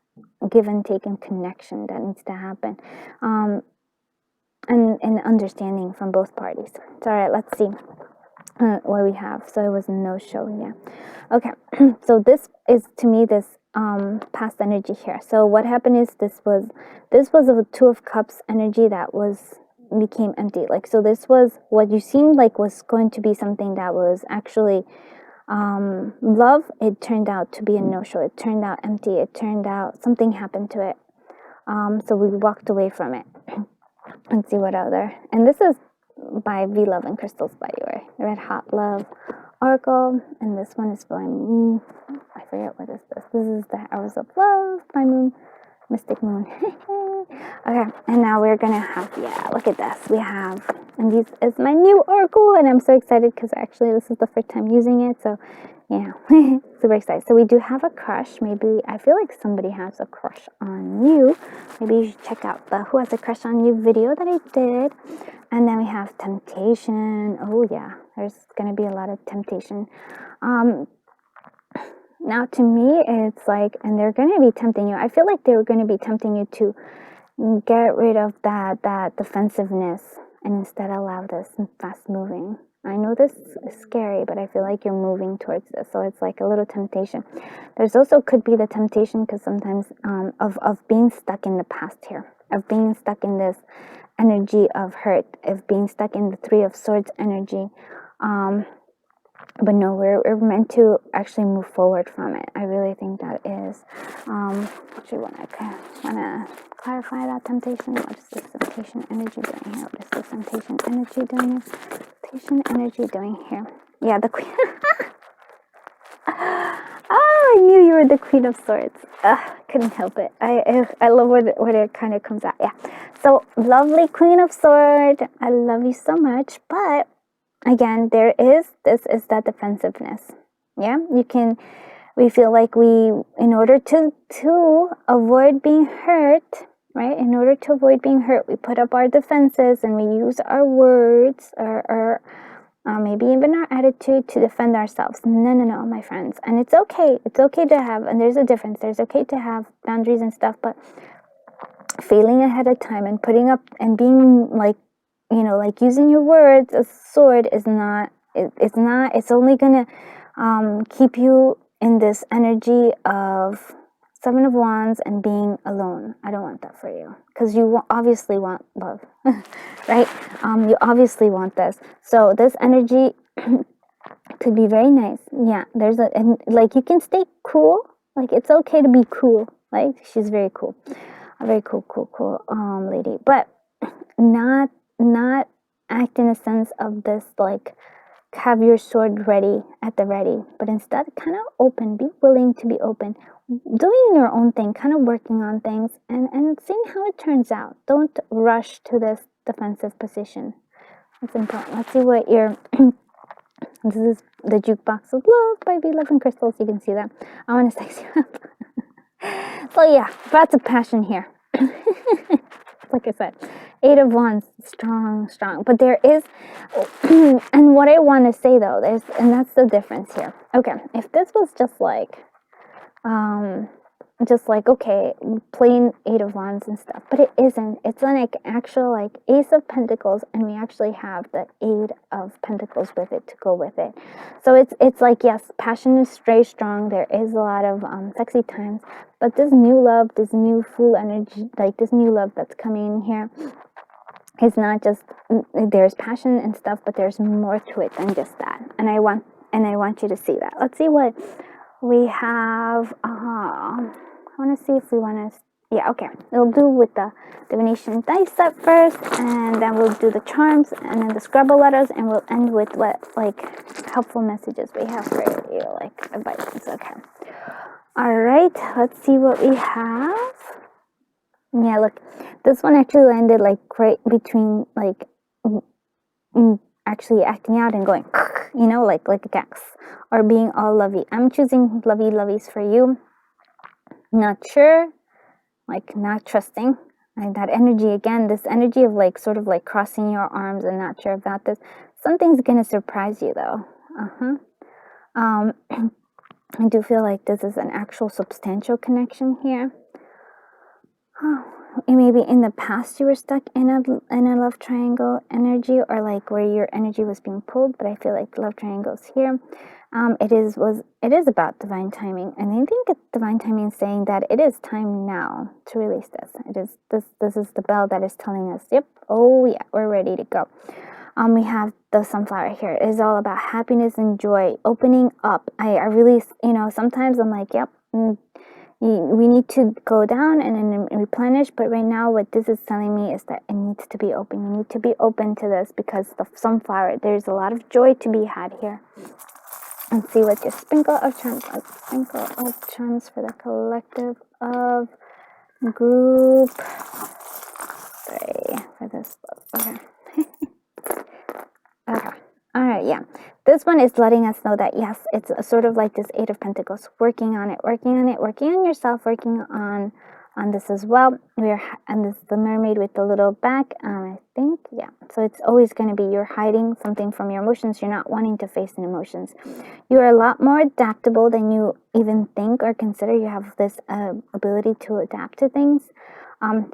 give and take and connection that needs to happen, and understanding from both parties. So, all right, let's see what we have. So it was no show. Yeah. Okay. So this is, to me, this past energy here. So what happened is this was a Two of Cups energy that became empty. Like, so this was what you seemed like was going to be something that was actually love. It turned out to be a no-show. It turned out empty. It turned out something happened to it. So we walked away from it. Let's see what other. And this is by V Love and Crystals, by the way. Red Hot Love Oracle. And this one is by Moon. I forget what is this. This is the Hours of Love by Moon. Mystic Moon. Okay, and now we're gonna have, yeah, look at this. We have, and this is my new oracle, and I'm so excited because actually this is the first time using it. So yeah, super excited. So we do have a crush. Maybe I feel like somebody has a crush on you. Maybe you should check out the Who Has a Crush on You video that I did. And then we have temptation. Oh yeah, there's gonna be a lot of temptation. Now to me, it's like, and they're gonna be tempting you. I feel like they were gonna be tempting you to get rid of that defensiveness and instead allow this fast moving. I know this is scary, but I feel like you're moving towards this. So it's like a little temptation. There's also could be the temptation because sometimes of being stuck in the past here, of being stuck in this energy of hurt, of being stuck in the Three of Swords energy. But no, we're meant to actually move forward from it. I really think that is. Actually, want to clarify that temptation. What is this temptation energy doing here? What is this temptation energy doing here? Temptation energy doing here? Yeah, the Queen. Oh, I knew you were the Queen of Swords. Couldn't help it. I love when it kind of comes out. Yeah. So lovely Queen of Swords. I love you so much, but. Again, this is that defensiveness. Yeah, we feel like in order to avoid being hurt, right? In order to avoid being hurt, we put up our defenses and we use our words or maybe even our attitude to defend ourselves. No, my friends. And it's okay. It's okay to have, and there's a difference. There's okay to have boundaries and stuff, but failing ahead of time and putting up and being like, like using your words as a sword is not, it's only gonna keep you in this energy of Seven of Wands and being alone. I don't want that for you because you obviously want love, right? You obviously want this. So this energy could be very nice. Yeah, and like you can stay cool. Like it's okay to be cool. Like she's very cool. A very cool lady. But not act in a sense of this like have your sword ready at the ready, but instead kind of open, be willing to be open, doing your own thing, kind of working on things and seeing how it turns out. Don't rush to this defensive position. It's important. Let's see what your this is the Jukebox of Love by V Love and Crystals. You can see that. I want to sex you up. So yeah, lots of passion here. Like I said, Eight of Wands, strong. But there is, and what I want to say though, and that's the difference here. Okay, if this was just like, okay, plain Eight of Wands and stuff, but it isn't. It's like actual like Ace of Pentacles, and we actually have the Eight of Pentacles with it to go with it. So it's like, yes, passion is very strong. There is a lot of sexy times, but this new love, this new full energy, like this new love that's coming in here, is not just, there's passion and stuff, but there's more to it than just that. And I want you to see that. Let's see what we have. I want to see if we want to. Yeah, okay. We'll do with the divination dice set first, and then we'll do the charms, and then the Scrabble letters, and we'll end with what like helpful messages we have for you, like advice. Okay. All right. Let's see what we have. Yeah, look, this one actually landed like right between like actually acting out and going, like a gas, or being all lovey. I'm choosing lovey-loveys for you. Not sure, like not trusting. Like that energy again, this energy of like sort of like crossing your arms and not sure about this. Something's gonna surprise you though. I do feel like this is an actual substantial connection here. Oh, maybe in the past you were stuck in a love triangle energy, or like where your energy was being pulled. But I feel like love triangles here. It is about divine timing, and I think divine timing is saying that it is time now to release this. It is this is the bell that is telling us, yep, oh yeah, we're ready to go. We have the sunflower here. It is all about happiness and joy, opening up. I really, sometimes I'm like, yep, we need to go down and then replenish. But right now, what this is telling me is that it needs to be open. You need to be open to this, because the sunflower, there's a lot of joy to be had here. And see what your sprinkle of charms for the collective of group 3 for this book. Okay. Okay. All right. Yeah. This one is letting us know that, yes, it's sort of like this 8 of Pentacles, working on it, working on yourself, working on this as well. And this is the mermaid with the little back. I think, yeah. So it's always going to be you're hiding something from your emotions. You're not wanting to face the emotions. You are a lot more adaptable than you even think or consider. You have this ability to adapt to things.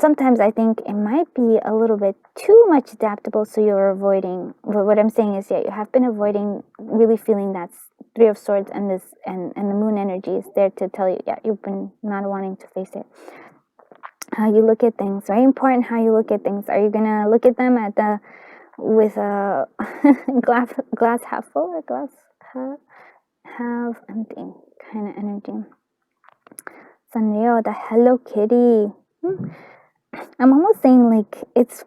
Sometimes I think it might be a little bit too much adaptable, so you're avoiding. What I'm saying is, yeah, you have been avoiding really feeling that 3 of Swords and the Moon energy is there to tell you, yeah, you've been not wanting to face it. How you look at things, very important. How you look at things. Are you gonna look at them with a glass half full or glass half empty kind of energy? Sanrio, the Hello Kitty. I'm almost saying like it's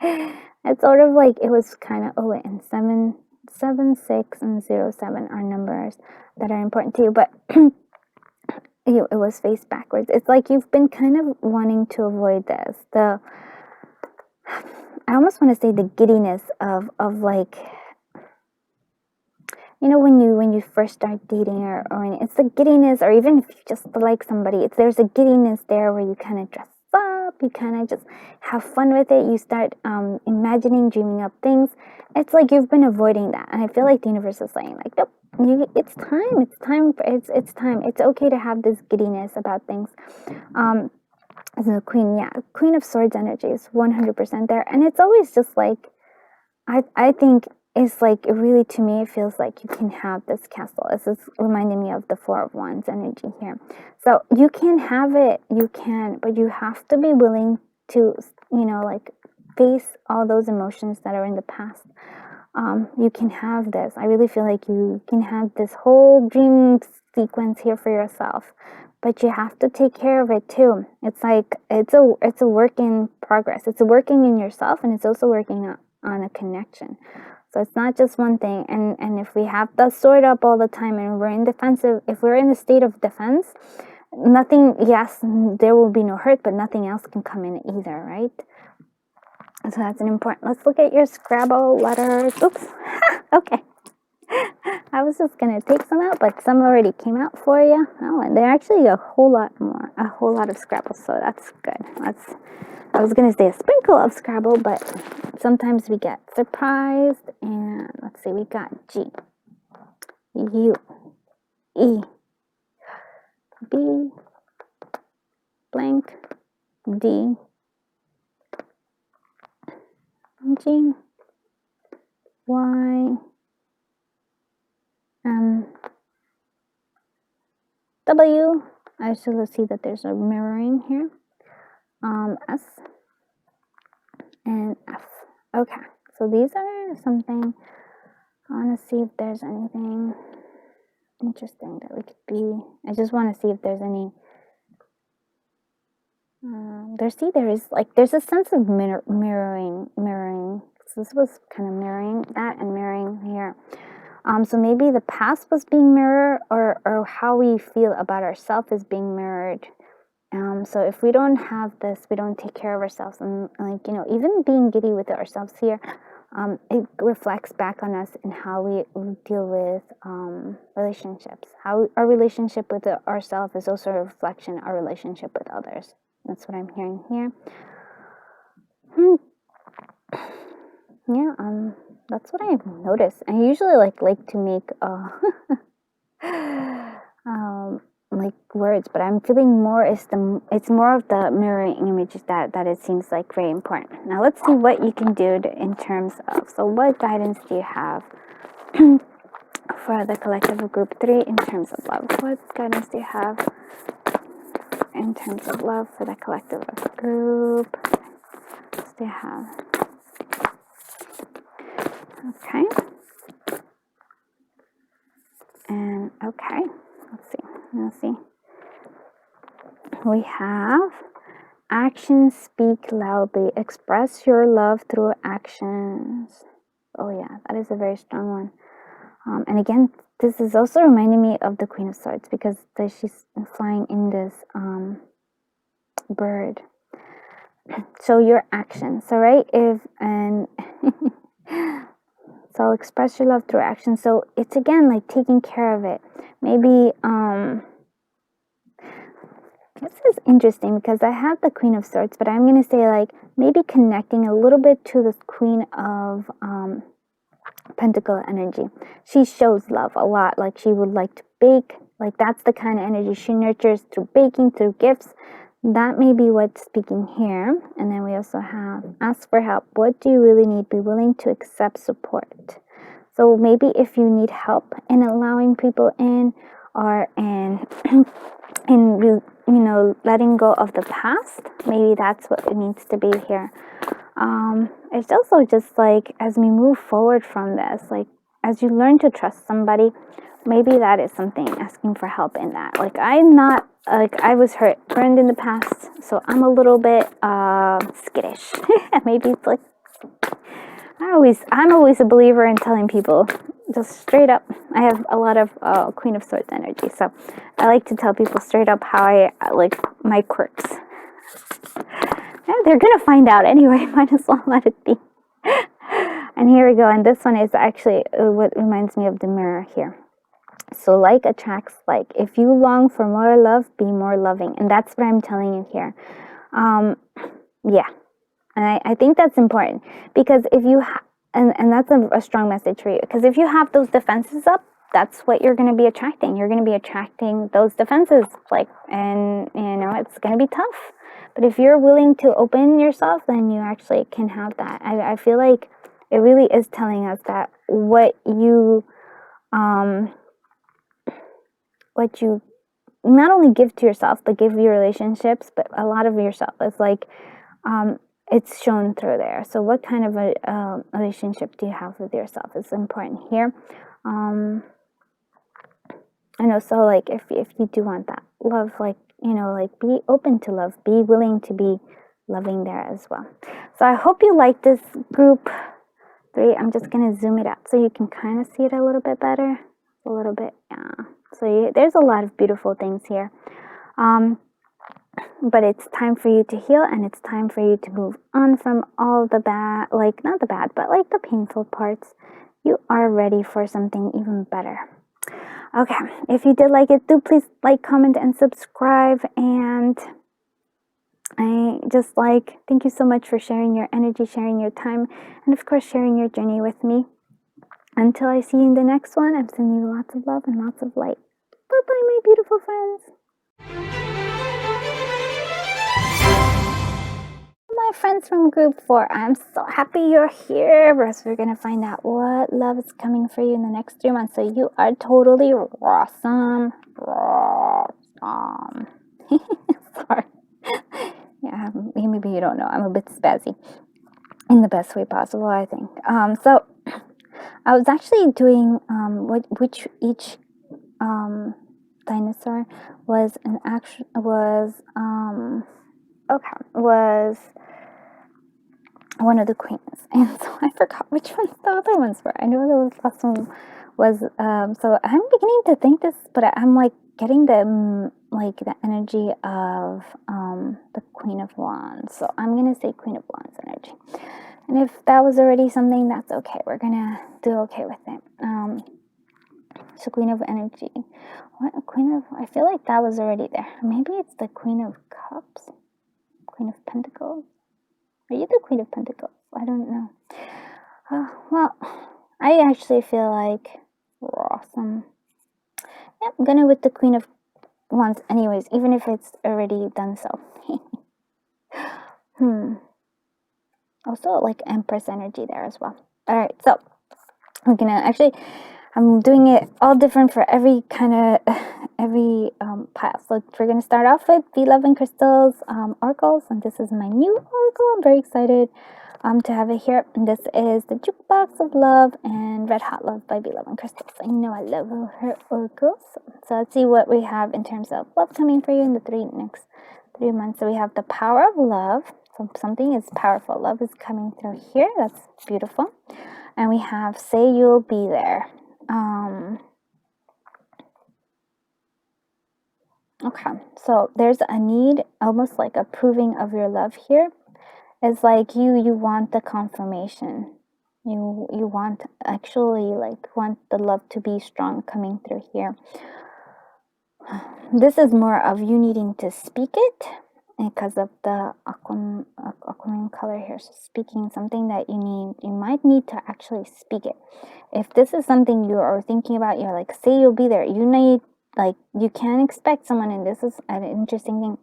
it's sort of like it was kind of, and 7, 6 and 07 are numbers that are important to you, but it was faced backwards. It's like you've been kind of wanting to avoid this. I almost want to say the giddiness of like, when you first start dating, or it's the giddiness, or even if you just like somebody, there's a giddiness there where you kind of dress up, you kind of just have fun with it, you start imagining, dreaming up things. It's like you've been avoiding that, and I feel like the universe is saying like, nope, it's time. It's okay to have this giddiness about things. The Queen of Swords energy is 100% there, and it's always just like, I think it's like, really, to me, it feels like you can have this castle. This is reminding me of the 4 of Wands energy here. So you can have it, but you have to be willing to, like, face all those emotions that are in the past. You can have this. I really feel like you can have this whole dream sequence here for yourself, but you have to take care of it too. It's like, it's a work in progress. It's working in yourself, and it's also working on a connection. So it's not just one thing. And if we have the sword up all the time and we're in defensive, if we're in a state of defense, nothing, yes, there will be no hurt, but nothing else can come in either, right? So that's an important. Let's look at your Scrabble letters. Oops. Okay. I was just going to take some out, but some already came out for you. Oh, and there are actually a whole lot of Scrabble, so that's good. I was going to say a sprinkle of Scrabble, but sometimes we get surprised. And let's see, we got G, U, E, B, blank, D, G, Y, W. I should see that there's a mirroring here. S and F. Okay, so these are something. I want to see if there's anything interesting that we could be. I just want to see if there's any. There's a sense of mirroring. So this was kind of mirroring that and mirroring here. So maybe the past was being mirrored, or how we feel about ourselves is being mirrored. So if we don't have this, we don't take care of ourselves, and even being giddy with ourselves here, it reflects back on us in how we deal with relationships. How our relationship with ourselves is also a reflection of our relationship with others. That's what I'm hearing here. Yeah, that's what I've noticed. I usually like to make like words, but I'm feeling more it's more of the mirroring images that it seems like very important. Now let's see what you can do in terms of, so what guidance do you have for the collective of group 3 in terms of love? What guidance do you have in terms of love for the collective of group? What do you have? Okay. And okay, let's see. We have actions speak loudly. Express your love through actions. Oh yeah, that is a very strong one. And again, this is also reminding me of the Queen of Swords, because she's flying in this bird. So your actions, so right, so express your love through action. So it's again like taking care of it. Maybe this is interesting because I have the Queen of Swords, but I'm going to say like maybe connecting a little bit to this Queen of Pentacle energy. She shows love a lot. Like she would like to bake. Like that's the kind of energy she nurtures through baking, through gifts. That may be what's speaking here. And then we also have ask for help. What do you really need? Be willing to accept support. So maybe if you need help in allowing people in, or in letting go of the past, maybe that's what it needs to be here. It's also just like as we move forward from this, like as you learn to trust somebody, maybe that is something, asking for help in that. Like I'm not, like I was burned in the past, so I'm a little bit skittish. Maybe it's like I'm always a believer in telling people just straight up. I have a lot of Queen of Swords energy, so I like to tell people straight up how I like my quirks. Yeah, they're gonna find out anyway. Might as well let it be. And here we go. And this one is actually what reminds me of the mirror here. So like attracts like. If you long for more love, be more loving. And that's what I'm telling you here. Yeah. And I think that's important, because if you and that's a strong message for you, because if you have those defenses up, that's what you're going to be attracting. You're going to be attracting those defenses, like, and it's going to be tough. But if you're willing to open yourself, then you actually can have that. I feel like it really is telling us that what you not only give to yourself, but give your relationships, but a lot of yourself. It's like, it's shown through there. So what kind of a relationship do you have with yourself is important here. I know, so like if you do want that love, like, like be open to love, be willing to be loving there as well. So I hope you like this group 3. I'm just going to zoom it out so you can kind of see it a little bit better. A little bit, yeah. So there's a lot of beautiful things here. But it's time for you to heal, and it's time for you to move on from all the bad, like not the bad, but like the painful parts. You are ready for something even better. Okay, if you did like it, do please like, comment, and subscribe. And I just thank you so much for sharing your energy, sharing your time, and of course sharing your journey with me. Until I see you in the next one, I'm sending you lots of love and lots of light. Bye-bye, my beautiful friends. My friends from group 4, I'm so happy you're here, because we're going to find out what love is coming for you in the next 3 months. So you are totally awesome. Sorry. Yeah, maybe you don't know. I'm a bit spazzy in the best way possible, I think. So I was actually doing which each dinosaur was one of the queens, and so I forgot which ones the other ones were. I know the last one was so I'm beginning to think this, but I'm like getting the energy of the Queen of Wands. So I'm gonna say Queen of Wands energy, and if that was already something, that's okay. We're gonna do okay with it. So Queen of Energy. What a Queen of... I feel like that was already there. Maybe it's the Queen of Cups? Queen of Pentacles? Are you the Queen of Pentacles? I don't know. Well, I actually feel like we're awesome. Yep, I'm gonna with the Queen of once anyways, even if it's already done so. Also like Empress energy there as well. All right, so we're gonna actually, I'm doing it all different for every kind of every pile. So we're gonna start off with B11 crystals oracles, and this is my new oracle. I'm very excited to have it here. And this is the Jukebox of Love and Red Hot Love by B11 crystals. I know I love her oracles. So let's see what we have in terms of love coming for you in the next 3 months. So we have the power of love. So something is powerful. Love is coming through here. That's beautiful. And we have say you'll be there. Okay, so there's a need, almost like a proving of your love here. It's like you want the confirmation. You want, actually, like, want the love to be strong coming through here. This is more of you needing to speak it because of the aquamarine color here. So speaking something that you might need to actually speak it. If this is something you are thinking about, you're like, say you'll be there. You need, like, you can't expect someone, and this is an interesting thing,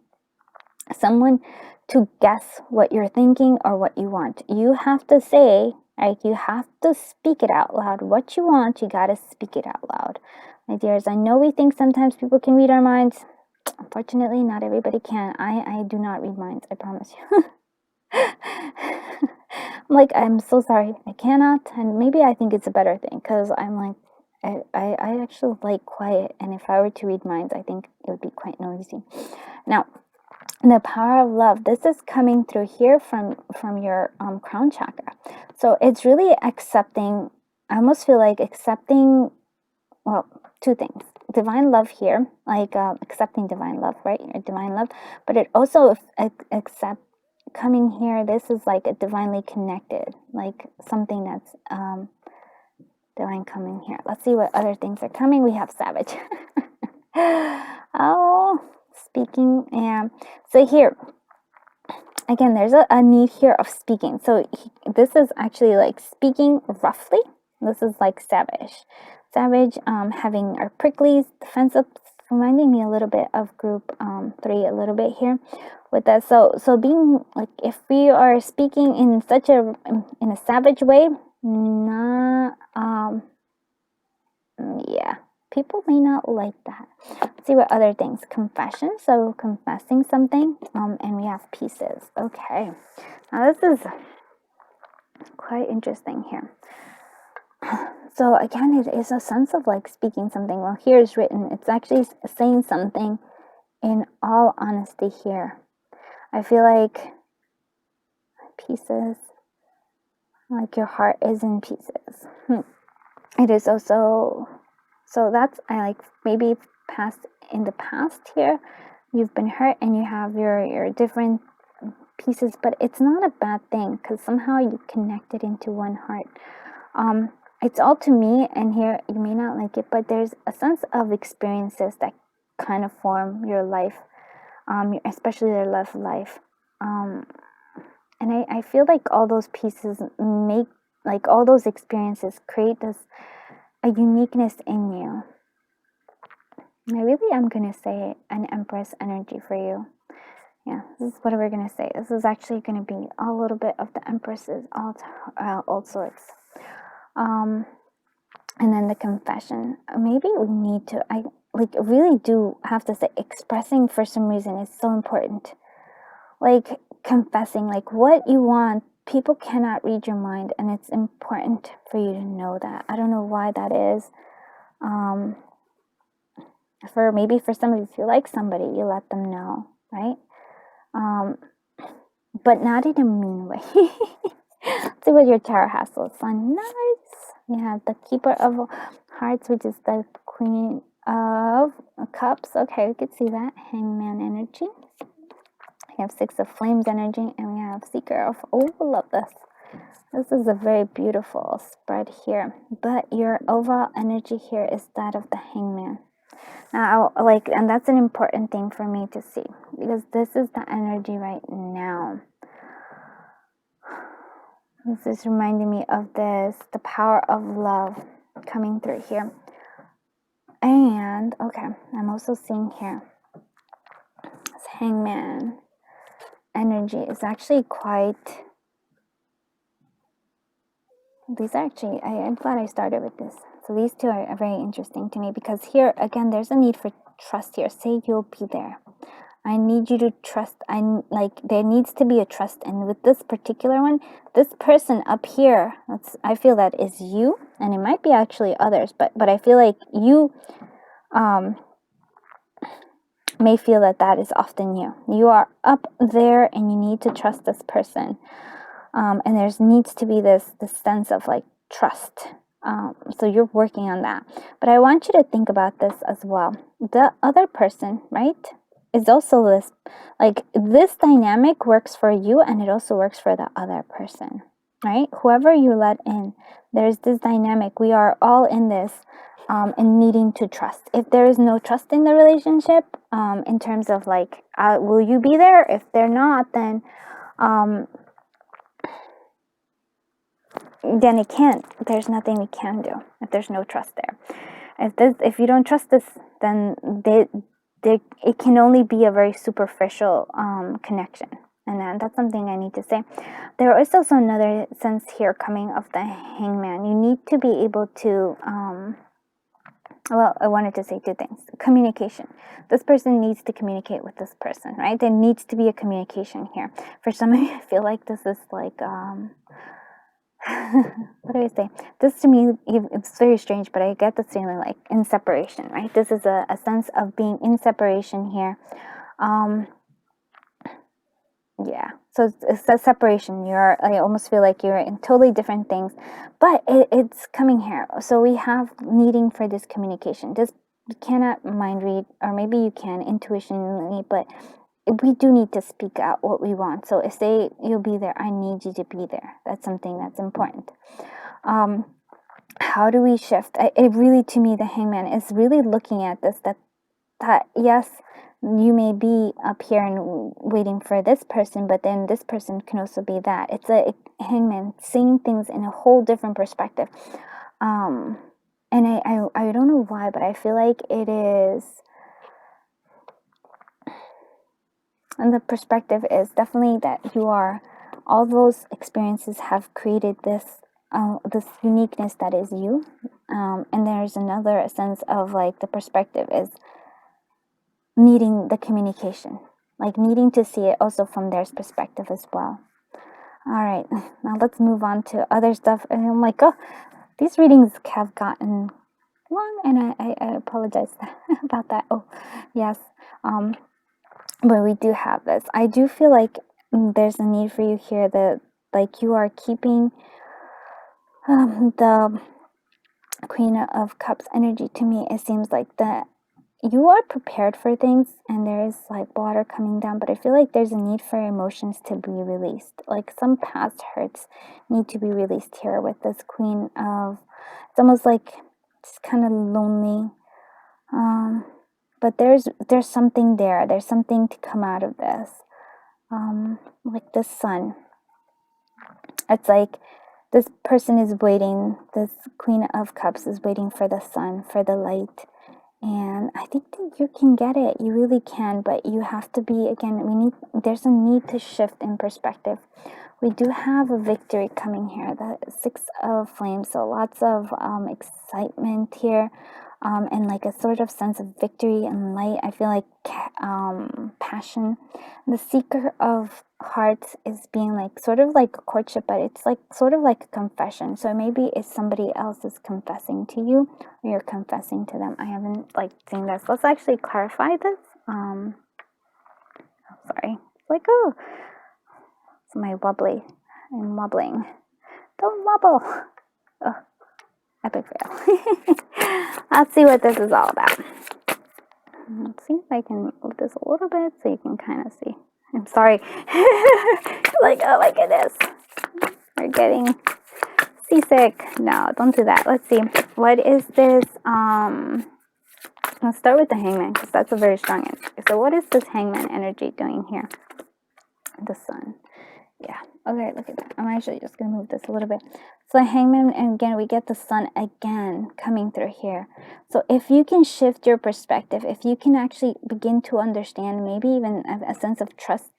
someone to guess what you're thinking or what you want. You have to say, like, you have to speak it out loud. What you want, you got to speak it out loud. My dears, I know we think sometimes people can read our minds. Unfortunately, not everybody can. I do not read minds, I promise you. I'm like, I'm so sorry, I cannot. And maybe I think it's a better thing, because I'm like, I actually like quiet, and if I were to read minds, I think it would be quite noisy. Now, the power of love, this is coming through here from your crown chakra. So it's really accepting. I almost feel like accepting, well, two things: divine love here, like accepting divine love, right? Or divine love, but it also accept coming here. This is like a divinely connected, like something that's divine coming here. Let's see what other things are coming. We have savage. Oh, speaking. Yeah. So here again, there's a need here of speaking. So this is actually like speaking roughly. This is like savage. Having our pricklies, defensive, reminding me a little bit of group 3 a little bit here with that. So being like, if we are speaking in such a savage way, not yeah, people may not like that. Let's see what other things. Confession, so confessing something, and we have pieces. Okay, now this is quite interesting here. So again, it is a sense of like speaking something. Well, here is written, it's actually saying something in all honesty here. I feel like pieces, like your heart is in pieces. It is also, so that's, I like, maybe in the past here, you've been hurt and you have your different pieces, but it's not a bad thing, because somehow you connected into one heart. It's all to me, and here you may not like it, but there's a sense of experiences that kind of form your life, especially your love life. And I feel like all those pieces make, like, all those experiences create a uniqueness in you. And I really am going to say an Empress energy for you. Yeah, this is what we're going to say. This is actually going to be a little bit of the Empresses, all sorts. And then the confession. Maybe we need to, I like really do have to say, expressing for some reason is so important. Like confessing, like what you want. People cannot read your mind, and it's important for you to know that. I don't know why that is. For some of you, if you like somebody, you let them know, right? But not in a mean way. See what your tarot has. So it's fun. Nice. We have the Keeper of Hearts, which is the Queen of Cups. Okay, we could see that. Hangman energy. We have Six of Flames energy, and we have Seeker of... Oh, I love this. This is a very beautiful spread here. But your overall energy here is that of the Hangman. Now, and that's an important thing for me to see, because this is the energy right now. This is reminding me of this, the power of love coming through here. And, okay, I'm also seeing here, Hangman energy is actually quite... These are actually, I'm glad I started with this. So these two are very interesting to me, because here, again, there's a need for trust here. Say you'll be there. I need you to trust. There needs to be a trust. And with this particular one, this person up here, I feel that is you, and it might be actually others, but I feel like you may feel that is often you. You are up there and you need to trust this person. And there needs to be this sense of like trust. So you're working on that. But I want you to think about this as well. The other person, right, is also this, like, this dynamic works for you, and it also works for the other person, right? Whoever you let in, there's this dynamic. We are all in this, and needing to trust. If there is no trust in the relationship, in terms of like, will you be there? If they're not, then it can't. There's nothing we can do if there's no trust there. If you don't trust this, then it can only be a very superficial connection, and that's something I need to say. There is also another sense here coming of the Hangman. You need to be able to well, I wanted to say two things. Communication. This person needs to communicate with this person, right? There needs to be a communication here. For some of you, I feel like this is like what do I say? This to me, it's very strange, but I get this feeling like in separation, right? This is a sense of being in separation here. Yeah, so it's a separation. I almost feel like you're in totally different things, but it's coming here. So we have needing for this communication. You cannot mind read, or maybe you can intuitionally, but we do need to speak out what we want. So if say you'll be there, I need you to be there. That's something that's important. How do we shift? It really, to me, the Hangman is really looking at this, that yes, you may be up here and waiting for this person, but then this person can also be that. It's a Hangman seeing things in a whole different perspective. And I don't know why, but I feel like it is... And the perspective is definitely that all those experiences have created this uniqueness that is you. And there's another sense of like the perspective is needing the communication, like needing to see it also from their perspective as well. All right, now let's move on to other stuff. And I'm like, oh, these readings have gotten long, and I apologize about that. Oh, yes. But we do have this. I do feel like there's a need for you here that, like, you are keeping the Queen of Cups energy. To me, it seems like that you are prepared for things, and there is like water coming down, but I feel like there's a need for emotions to be released. Like some past hurts need to be released here with this Queen of... It's almost like it's kind of lonely. But there's something there. There's something to come out of this. Like the sun. It's like this person is waiting. This Queen of Cups is waiting for the sun, for the light. And I think that you can get it. You really can. But you have to be, again, there's a need to shift in perspective. We do have a victory coming here. The Six of Flames. So lots of excitement here. And like a sort of sense of victory and light. I feel like passion. The Seeker of Hearts is being like sort of like a courtship, but it's like sort of like a confession. So maybe it's somebody else is confessing to you, or you're confessing to them. I haven't like seen this. Let's actually clarify this. Sorry. It's like, oh, it's my wobbly. I'm wobbling. Don't wobble. Oh. Epic fail. Let's see what this is all about. Let's see if I can move this a little bit so you can kind of see. I'm sorry. Like, oh my goodness. We're getting seasick. No, don't do that. Let's see. What is this? Let's start with the Hangman, because that's a very strong energy. So what is this Hangman energy doing here? The sun. Yeah. Okay, look at that. I'm actually just going to move this a little bit. So the Hangman, and again, we get the Sun again coming through here. So if you can shift your perspective, if you can actually begin to understand, maybe even a sense of trust,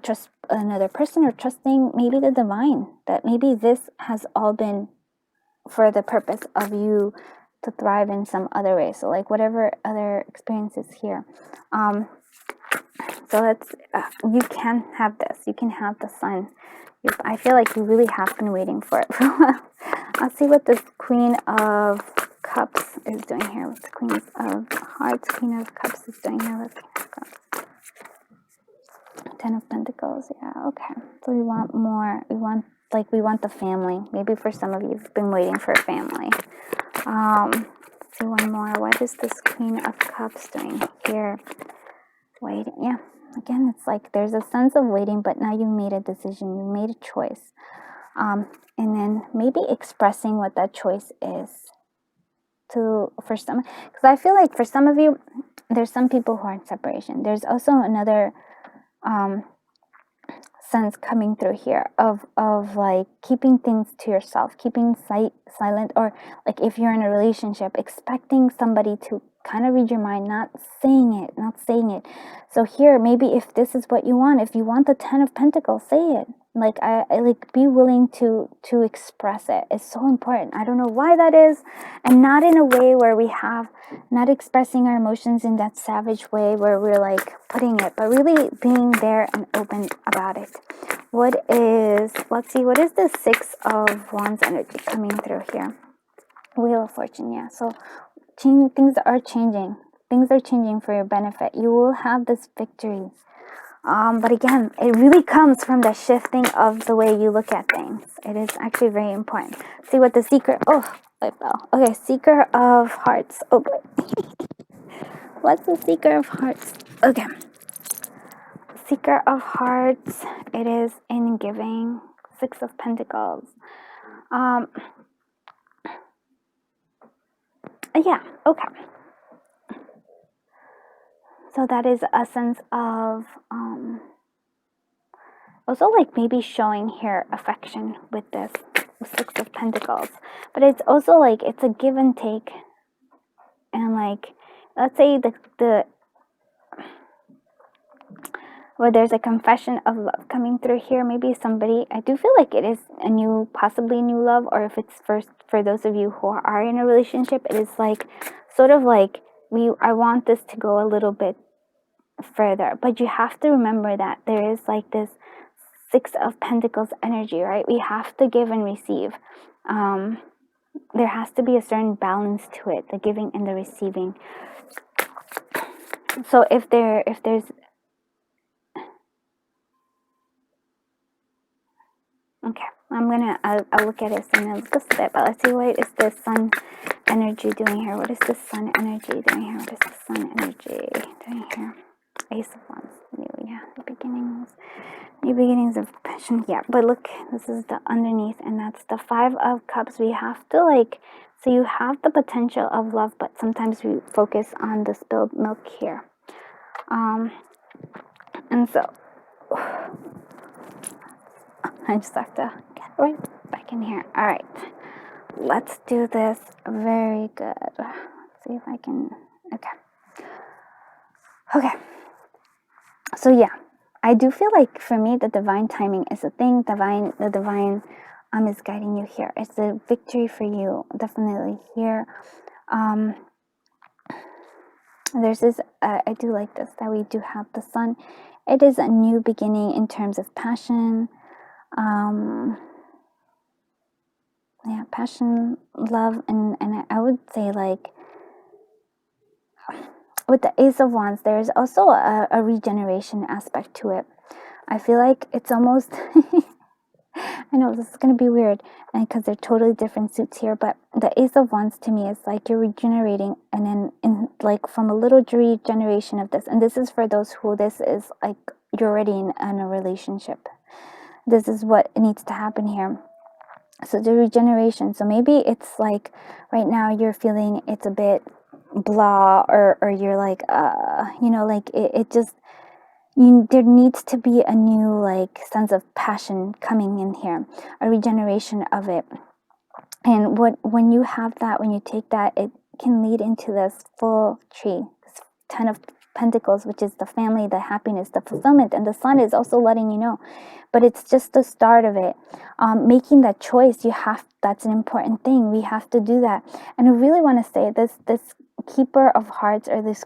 trust another person, or trusting maybe the divine, that maybe this has all been for the purpose of you to thrive in some other way. So like whatever other experiences here. So let's, you can have this. You can have the Sun. I feel like you really have been waiting for it for a while. I'll see what this Queen of Cups is doing here. What the Queen of Hearts, Queen of Cups is doing here. Let's go. Ten of Pentacles. Yeah, okay. So we want more. We want the family. Maybe for some of you, you've been waiting for a family. Let's see one more. What is this Queen of Cups doing here? Waiting. Yeah. Again, it's like there's a sense of waiting, but now you made a decision. You made a choice. And then maybe expressing what that choice is for some, because I feel like for some of you, there's some people who are in separation. There's also another sense coming through here of like keeping things to yourself, keeping silent, or like if you're in a relationship, expecting somebody to kind of read your mind, not saying it. So here, maybe if this is what you want, if you want the 10 of Pentacles, say it. Like I like, be willing to express it. It's so important. I don't know why that is, and not in a way where we have not expressing our emotions in that savage way where we're like putting it, but really being there and open about it. Let's see, what is the Six of Wands energy coming through here? Wheel of Fortune. Yeah, so things are changing. Things are changing for your benefit. You will have this victory. But again, it really comes from the shifting of the way you look at things. It is actually very important. See what the Seeker, I fell. Okay, Seeker of Hearts. Okay. What's the Seeker of Hearts? Okay. Seeker of Hearts, it is in giving. Six of Pentacles. Yeah, okay. So that is a sense of, also like maybe showing here affection with this Six of Pentacles, but it's also like it's a give and take, and like let's say where there's a confession of love coming through here. Maybe somebody, I do feel like it is possibly new love, or if it's first for those of you who are in a relationship, it is like sort of like I want this to go a little bit further, but you have to remember that there is like this Six of Pentacles energy, right? We have to give and receive. There has to be a certain balance to it, the giving and the receiving. So if there's okay, I'll look at it in a little bit, but let's see, what is the Sun energy doing here? What is the Sun energy doing here? What is the Sun energy doing here? Ace of Wands, new beginnings of passion. Yeah, but look, this is the underneath, and that's the Five of Cups. We have to so you have the potential of love, but sometimes we focus on the spilled milk here. And so I just have to get right back in here. All right, let's do this. Very good. Let's see if I can. Okay. So yeah, I do feel like for me the divine timing is a thing. The divine is guiding you here. It's a victory for you, definitely here. There's this, I do like this, that we do have the Sun. It is a new beginning in terms of passion. Yeah, passion, love, and I would say like with the Ace of Wands, there's also a regeneration aspect to it. I feel like it's almost, I know this is going to be weird, and because they're totally different suits here, but the Ace of Wands to me is like you're regenerating, and then like from a little regeneration of this, and this is for those who this is like you're already in a relationship. This is what needs to happen here. So the regeneration. So maybe it's like right now you're feeling it's a bit blah, or you're like like it just, there needs to be a new like sense of passion coming in here, a regeneration of it. And when you have that, when you take that, it can lead into this full tree, this 10 of Pentacles, which is the family, the happiness, the fulfillment. And the sun is also letting you know, but it's just the start of it. Making that choice, that's an important thing. We have to do that. And I really want to say this keeper of hearts, or this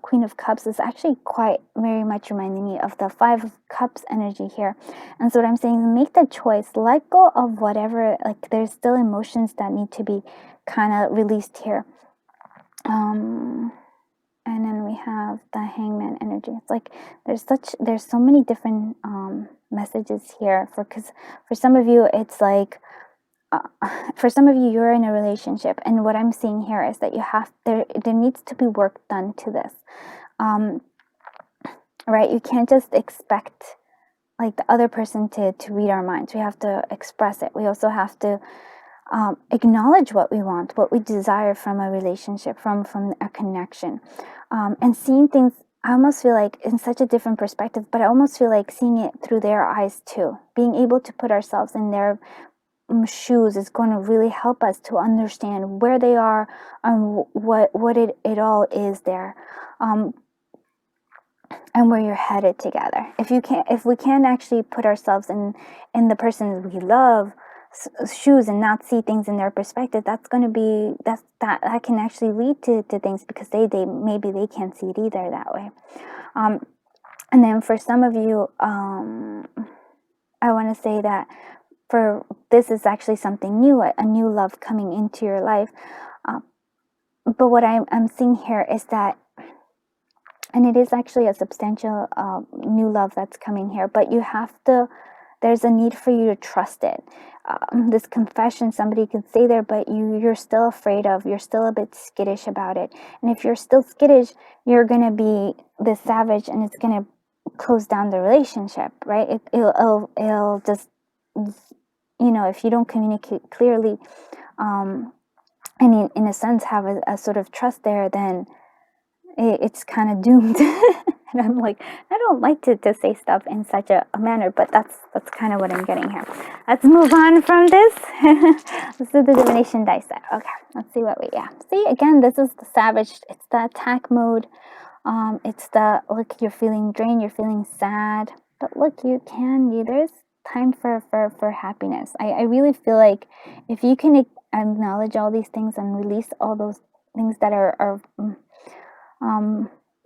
Queen of Cups, is actually quite very much reminding me of the Five of Cups energy here. And so what I'm saying is, make the choice, let go of whatever, like there's still emotions that need to be kind of released here. And then we have the Hangman energy. It's like there's so many different messages here, because for some of you it's like for some of you, you're in a relationship, and what I'm seeing here is that there needs to be work done to this, right? You can't just expect like the other person to read our minds. We have to express it. We also have to acknowledge what we want, what we desire from a relationship, from a connection, and seeing things. I almost feel like in such a different perspective, but I almost feel like seeing it through their eyes too. Being able to put ourselves in their shoes is going to really help us to understand where they are and what it all is there, and where you're headed together. If we can't actually put ourselves in the person we love shoes and not see things in their perspective, that's going to be that can actually lead to things, because maybe they can't see it either that way. And then for some of you, I want to say that this is actually something new, a new love coming into your life. But what I'm seeing here is that, and it is actually a substantial new love that's coming here, but there's a need for you to trust it. This confession, somebody could say there, but you're still afraid of, you're still a bit skittish about it. And if you're still skittish, you're going to be the savage, and it's going to close down the relationship, right? It'll just, if you don't communicate clearly, and in a sense have a sort of trust there, then it's kind of doomed. And I'm like, I don't like to say stuff in such a manner, but that's kind of what I'm getting here. Let's move on from this. Let's do the divination dice set. Okay, let's see what see, again, this is the savage. It's the attack mode. It's the, look, you're feeling drained, you're feeling sad, but look, there's time for happiness. I really feel like if you can acknowledge all these things and release all those things that are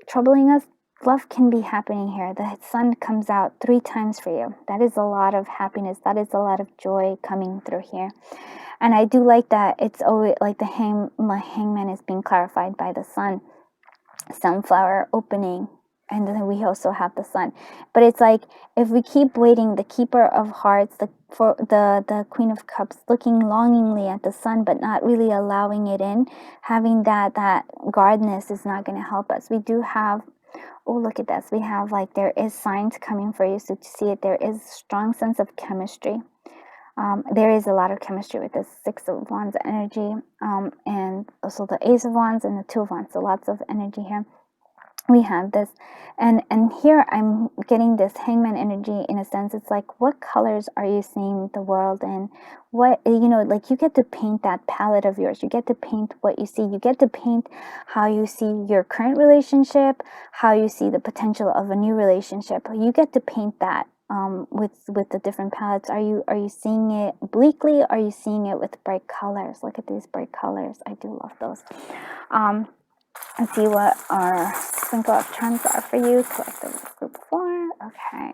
troubling us, love can be happening here. The sun comes out 3 times for you. That is a lot of happiness. That is a lot of joy coming through here. And I do like that it's always like the hangman is being clarified by the sun, sunflower opening, and then we also have the sun. But it's like, if we keep waiting, the keeper of hearts, the Queen of Cups, looking longingly at the sun but not really allowing it in, having that guardness is not going to help us. We do have, oh, look at this, we have like, there is signs coming for you. So to see it, there is strong sense of chemistry. There is a lot of chemistry with this 6 of Wands energy, and also the Ace of Wands and the 2 of Wands. So lots of energy here. We have this, and here I'm getting this hangman energy. In a sense, it's like, what colors are you seeing the world in? What, like, you get to paint that palette of yours. You get to paint what you see. You get to paint how you see your current relationship, how you see the potential of a new relationship. You get to paint that with the different palettes. Are you seeing it bleakly? Are you seeing it with bright colors? Look at these bright colors. I do love those. Let's see what our sprinkle of charms are for you. Collective group 4. Okay.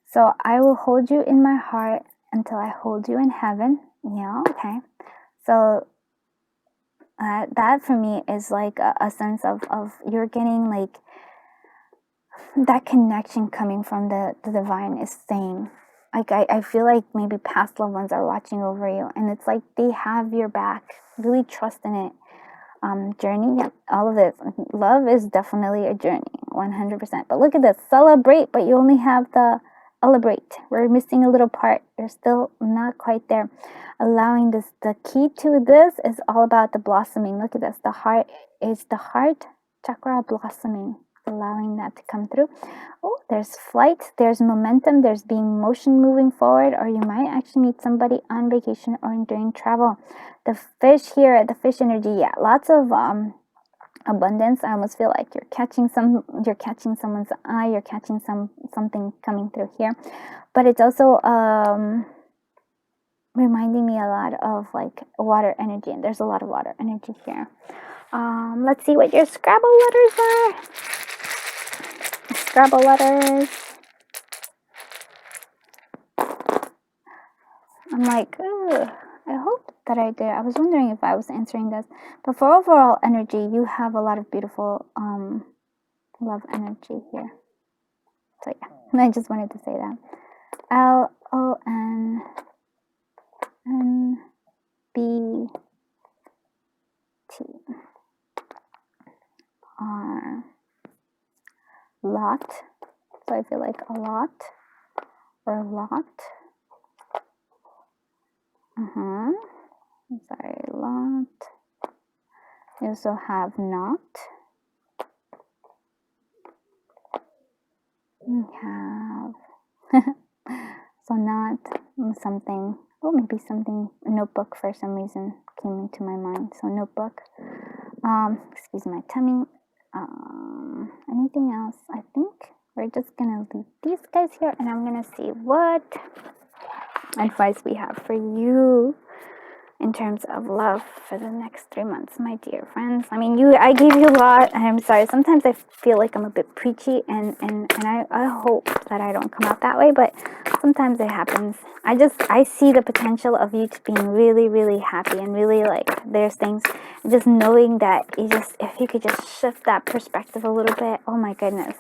So I will hold you in my heart until I hold you in heaven. Yeah, okay. So that for me is like a sense of you're getting like that connection coming from the divine is saying. Like, I feel like maybe past loved ones are watching over you, and it's like they have your back. Really trust in it. Journey, yeah, all of this. Love is definitely a journey, 100%. But look at this, celebrate, but you only have the celebrate. We're missing a little part. You're still not quite there. Allowing this, the key to this is all about the blossoming. Look at this, the heart is the heart chakra blossoming. allowing that to come through. Oh, there's flight, there's momentum, there's being motion moving forward, or you might actually meet somebody on vacation or during travel. The fish here, the fish energy, yeah, lots of abundance. I almost feel like you're catching someone's eye, you're catching something coming through here. But it's also reminding me a lot of like water energy, and there's a lot of water energy here. Let's see what your Scrabble letters are. Scrabble letters. I'm like, ugh, I hope that I did. I was wondering if I was answering this. But for overall energy, you have a lot of beautiful love energy here. So yeah, I just wanted to say that. LONNBT lot. So I feel like a lot or lot. I'm sorry, lot. You also have not. You have so not something. Oh, maybe something. A notebook for some reason came into my mind. So notebook. Excuse my tummy. Anything else? I think we're just gonna leave these guys here, and I'm gonna see what advice we have for you in terms of love for the next 3 months, my dear friends. I mean, I gave you a lot, and I'm sorry. Sometimes I feel like I'm a bit preachy, and I hope that I don't come out that way, but sometimes it happens. I see the potential of you to being really, really happy, and really like there's things, just knowing that if you could just shift that perspective a little bit, oh my goodness,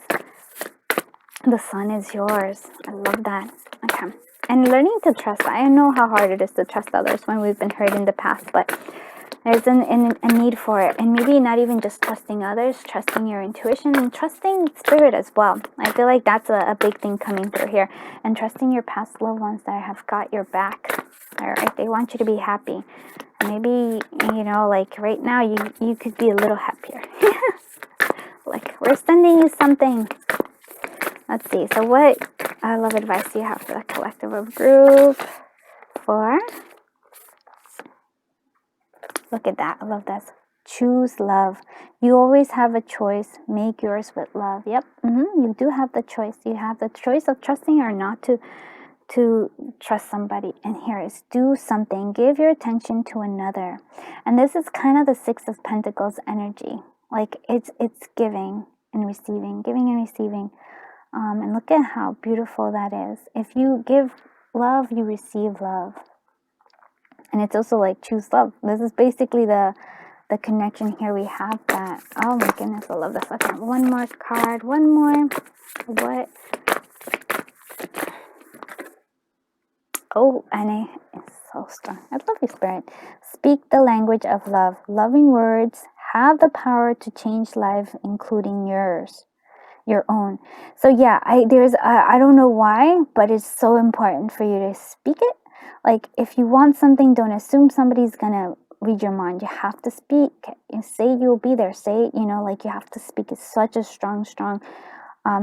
the sun is yours. I love that. Okay. And learning to trust. I know how hard it is to trust others when we've been hurt in the past, but there's a need for it. And maybe not even just trusting others, trusting your intuition, and trusting spirit as well. I feel like that's a big thing coming through here. And trusting your past loved ones that have got your back. All right, they want you to be happy. Maybe, like right now, you could be a little happier. Like, we're sending you something. Let's see. So what love advice do you have for the collective of group 4? Look at that. I love this. Choose love. You always have a choice. Make yours with love. Yep. You do have the choice. You have the choice of trusting or not to trust somebody. And here is do something. Give your attention to another. And this is kind of the 6 of Pentacles energy. Like it's giving and receiving. Giving and receiving. And look at how beautiful that is. If you give love, you receive love. And it's also like choose love. This is basically the connection here. We have that. Oh my goodness, I love this. Okay, one more card. One more. What? Oh, and it's so strong. I love you, Spirit. Speak the language of love. Loving words have the power to change lives, including yours. Your own. So yeah, I don't know why, but it's so important for you to speak it. Like if you want something, don't assume somebody's gonna read your mind. You have to speak and say you'll be there. Say, like you have to speak. It's such a strong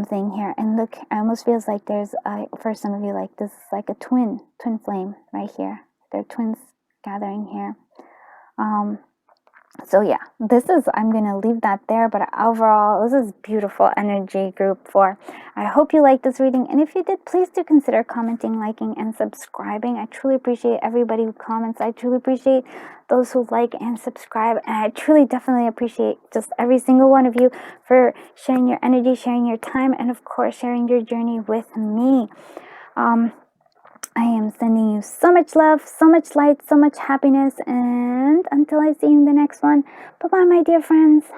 thing here. And look, it almost feels like there's for some of you, like this is like a twin flame right here. They're twins gathering here. So yeah, I'm going to leave that there, but overall, this is beautiful energy, group 4. I hope you liked this reading, and if you did, please do consider commenting, liking, and subscribing. I truly appreciate everybody who comments. I truly appreciate those who like and subscribe, and I truly definitely appreciate just every single one of you for sharing your energy, sharing your time, and of course, sharing your journey with me. I am sending you so much love, so much light, so much happiness, and until I see you in the next one, bye-bye, my dear friends.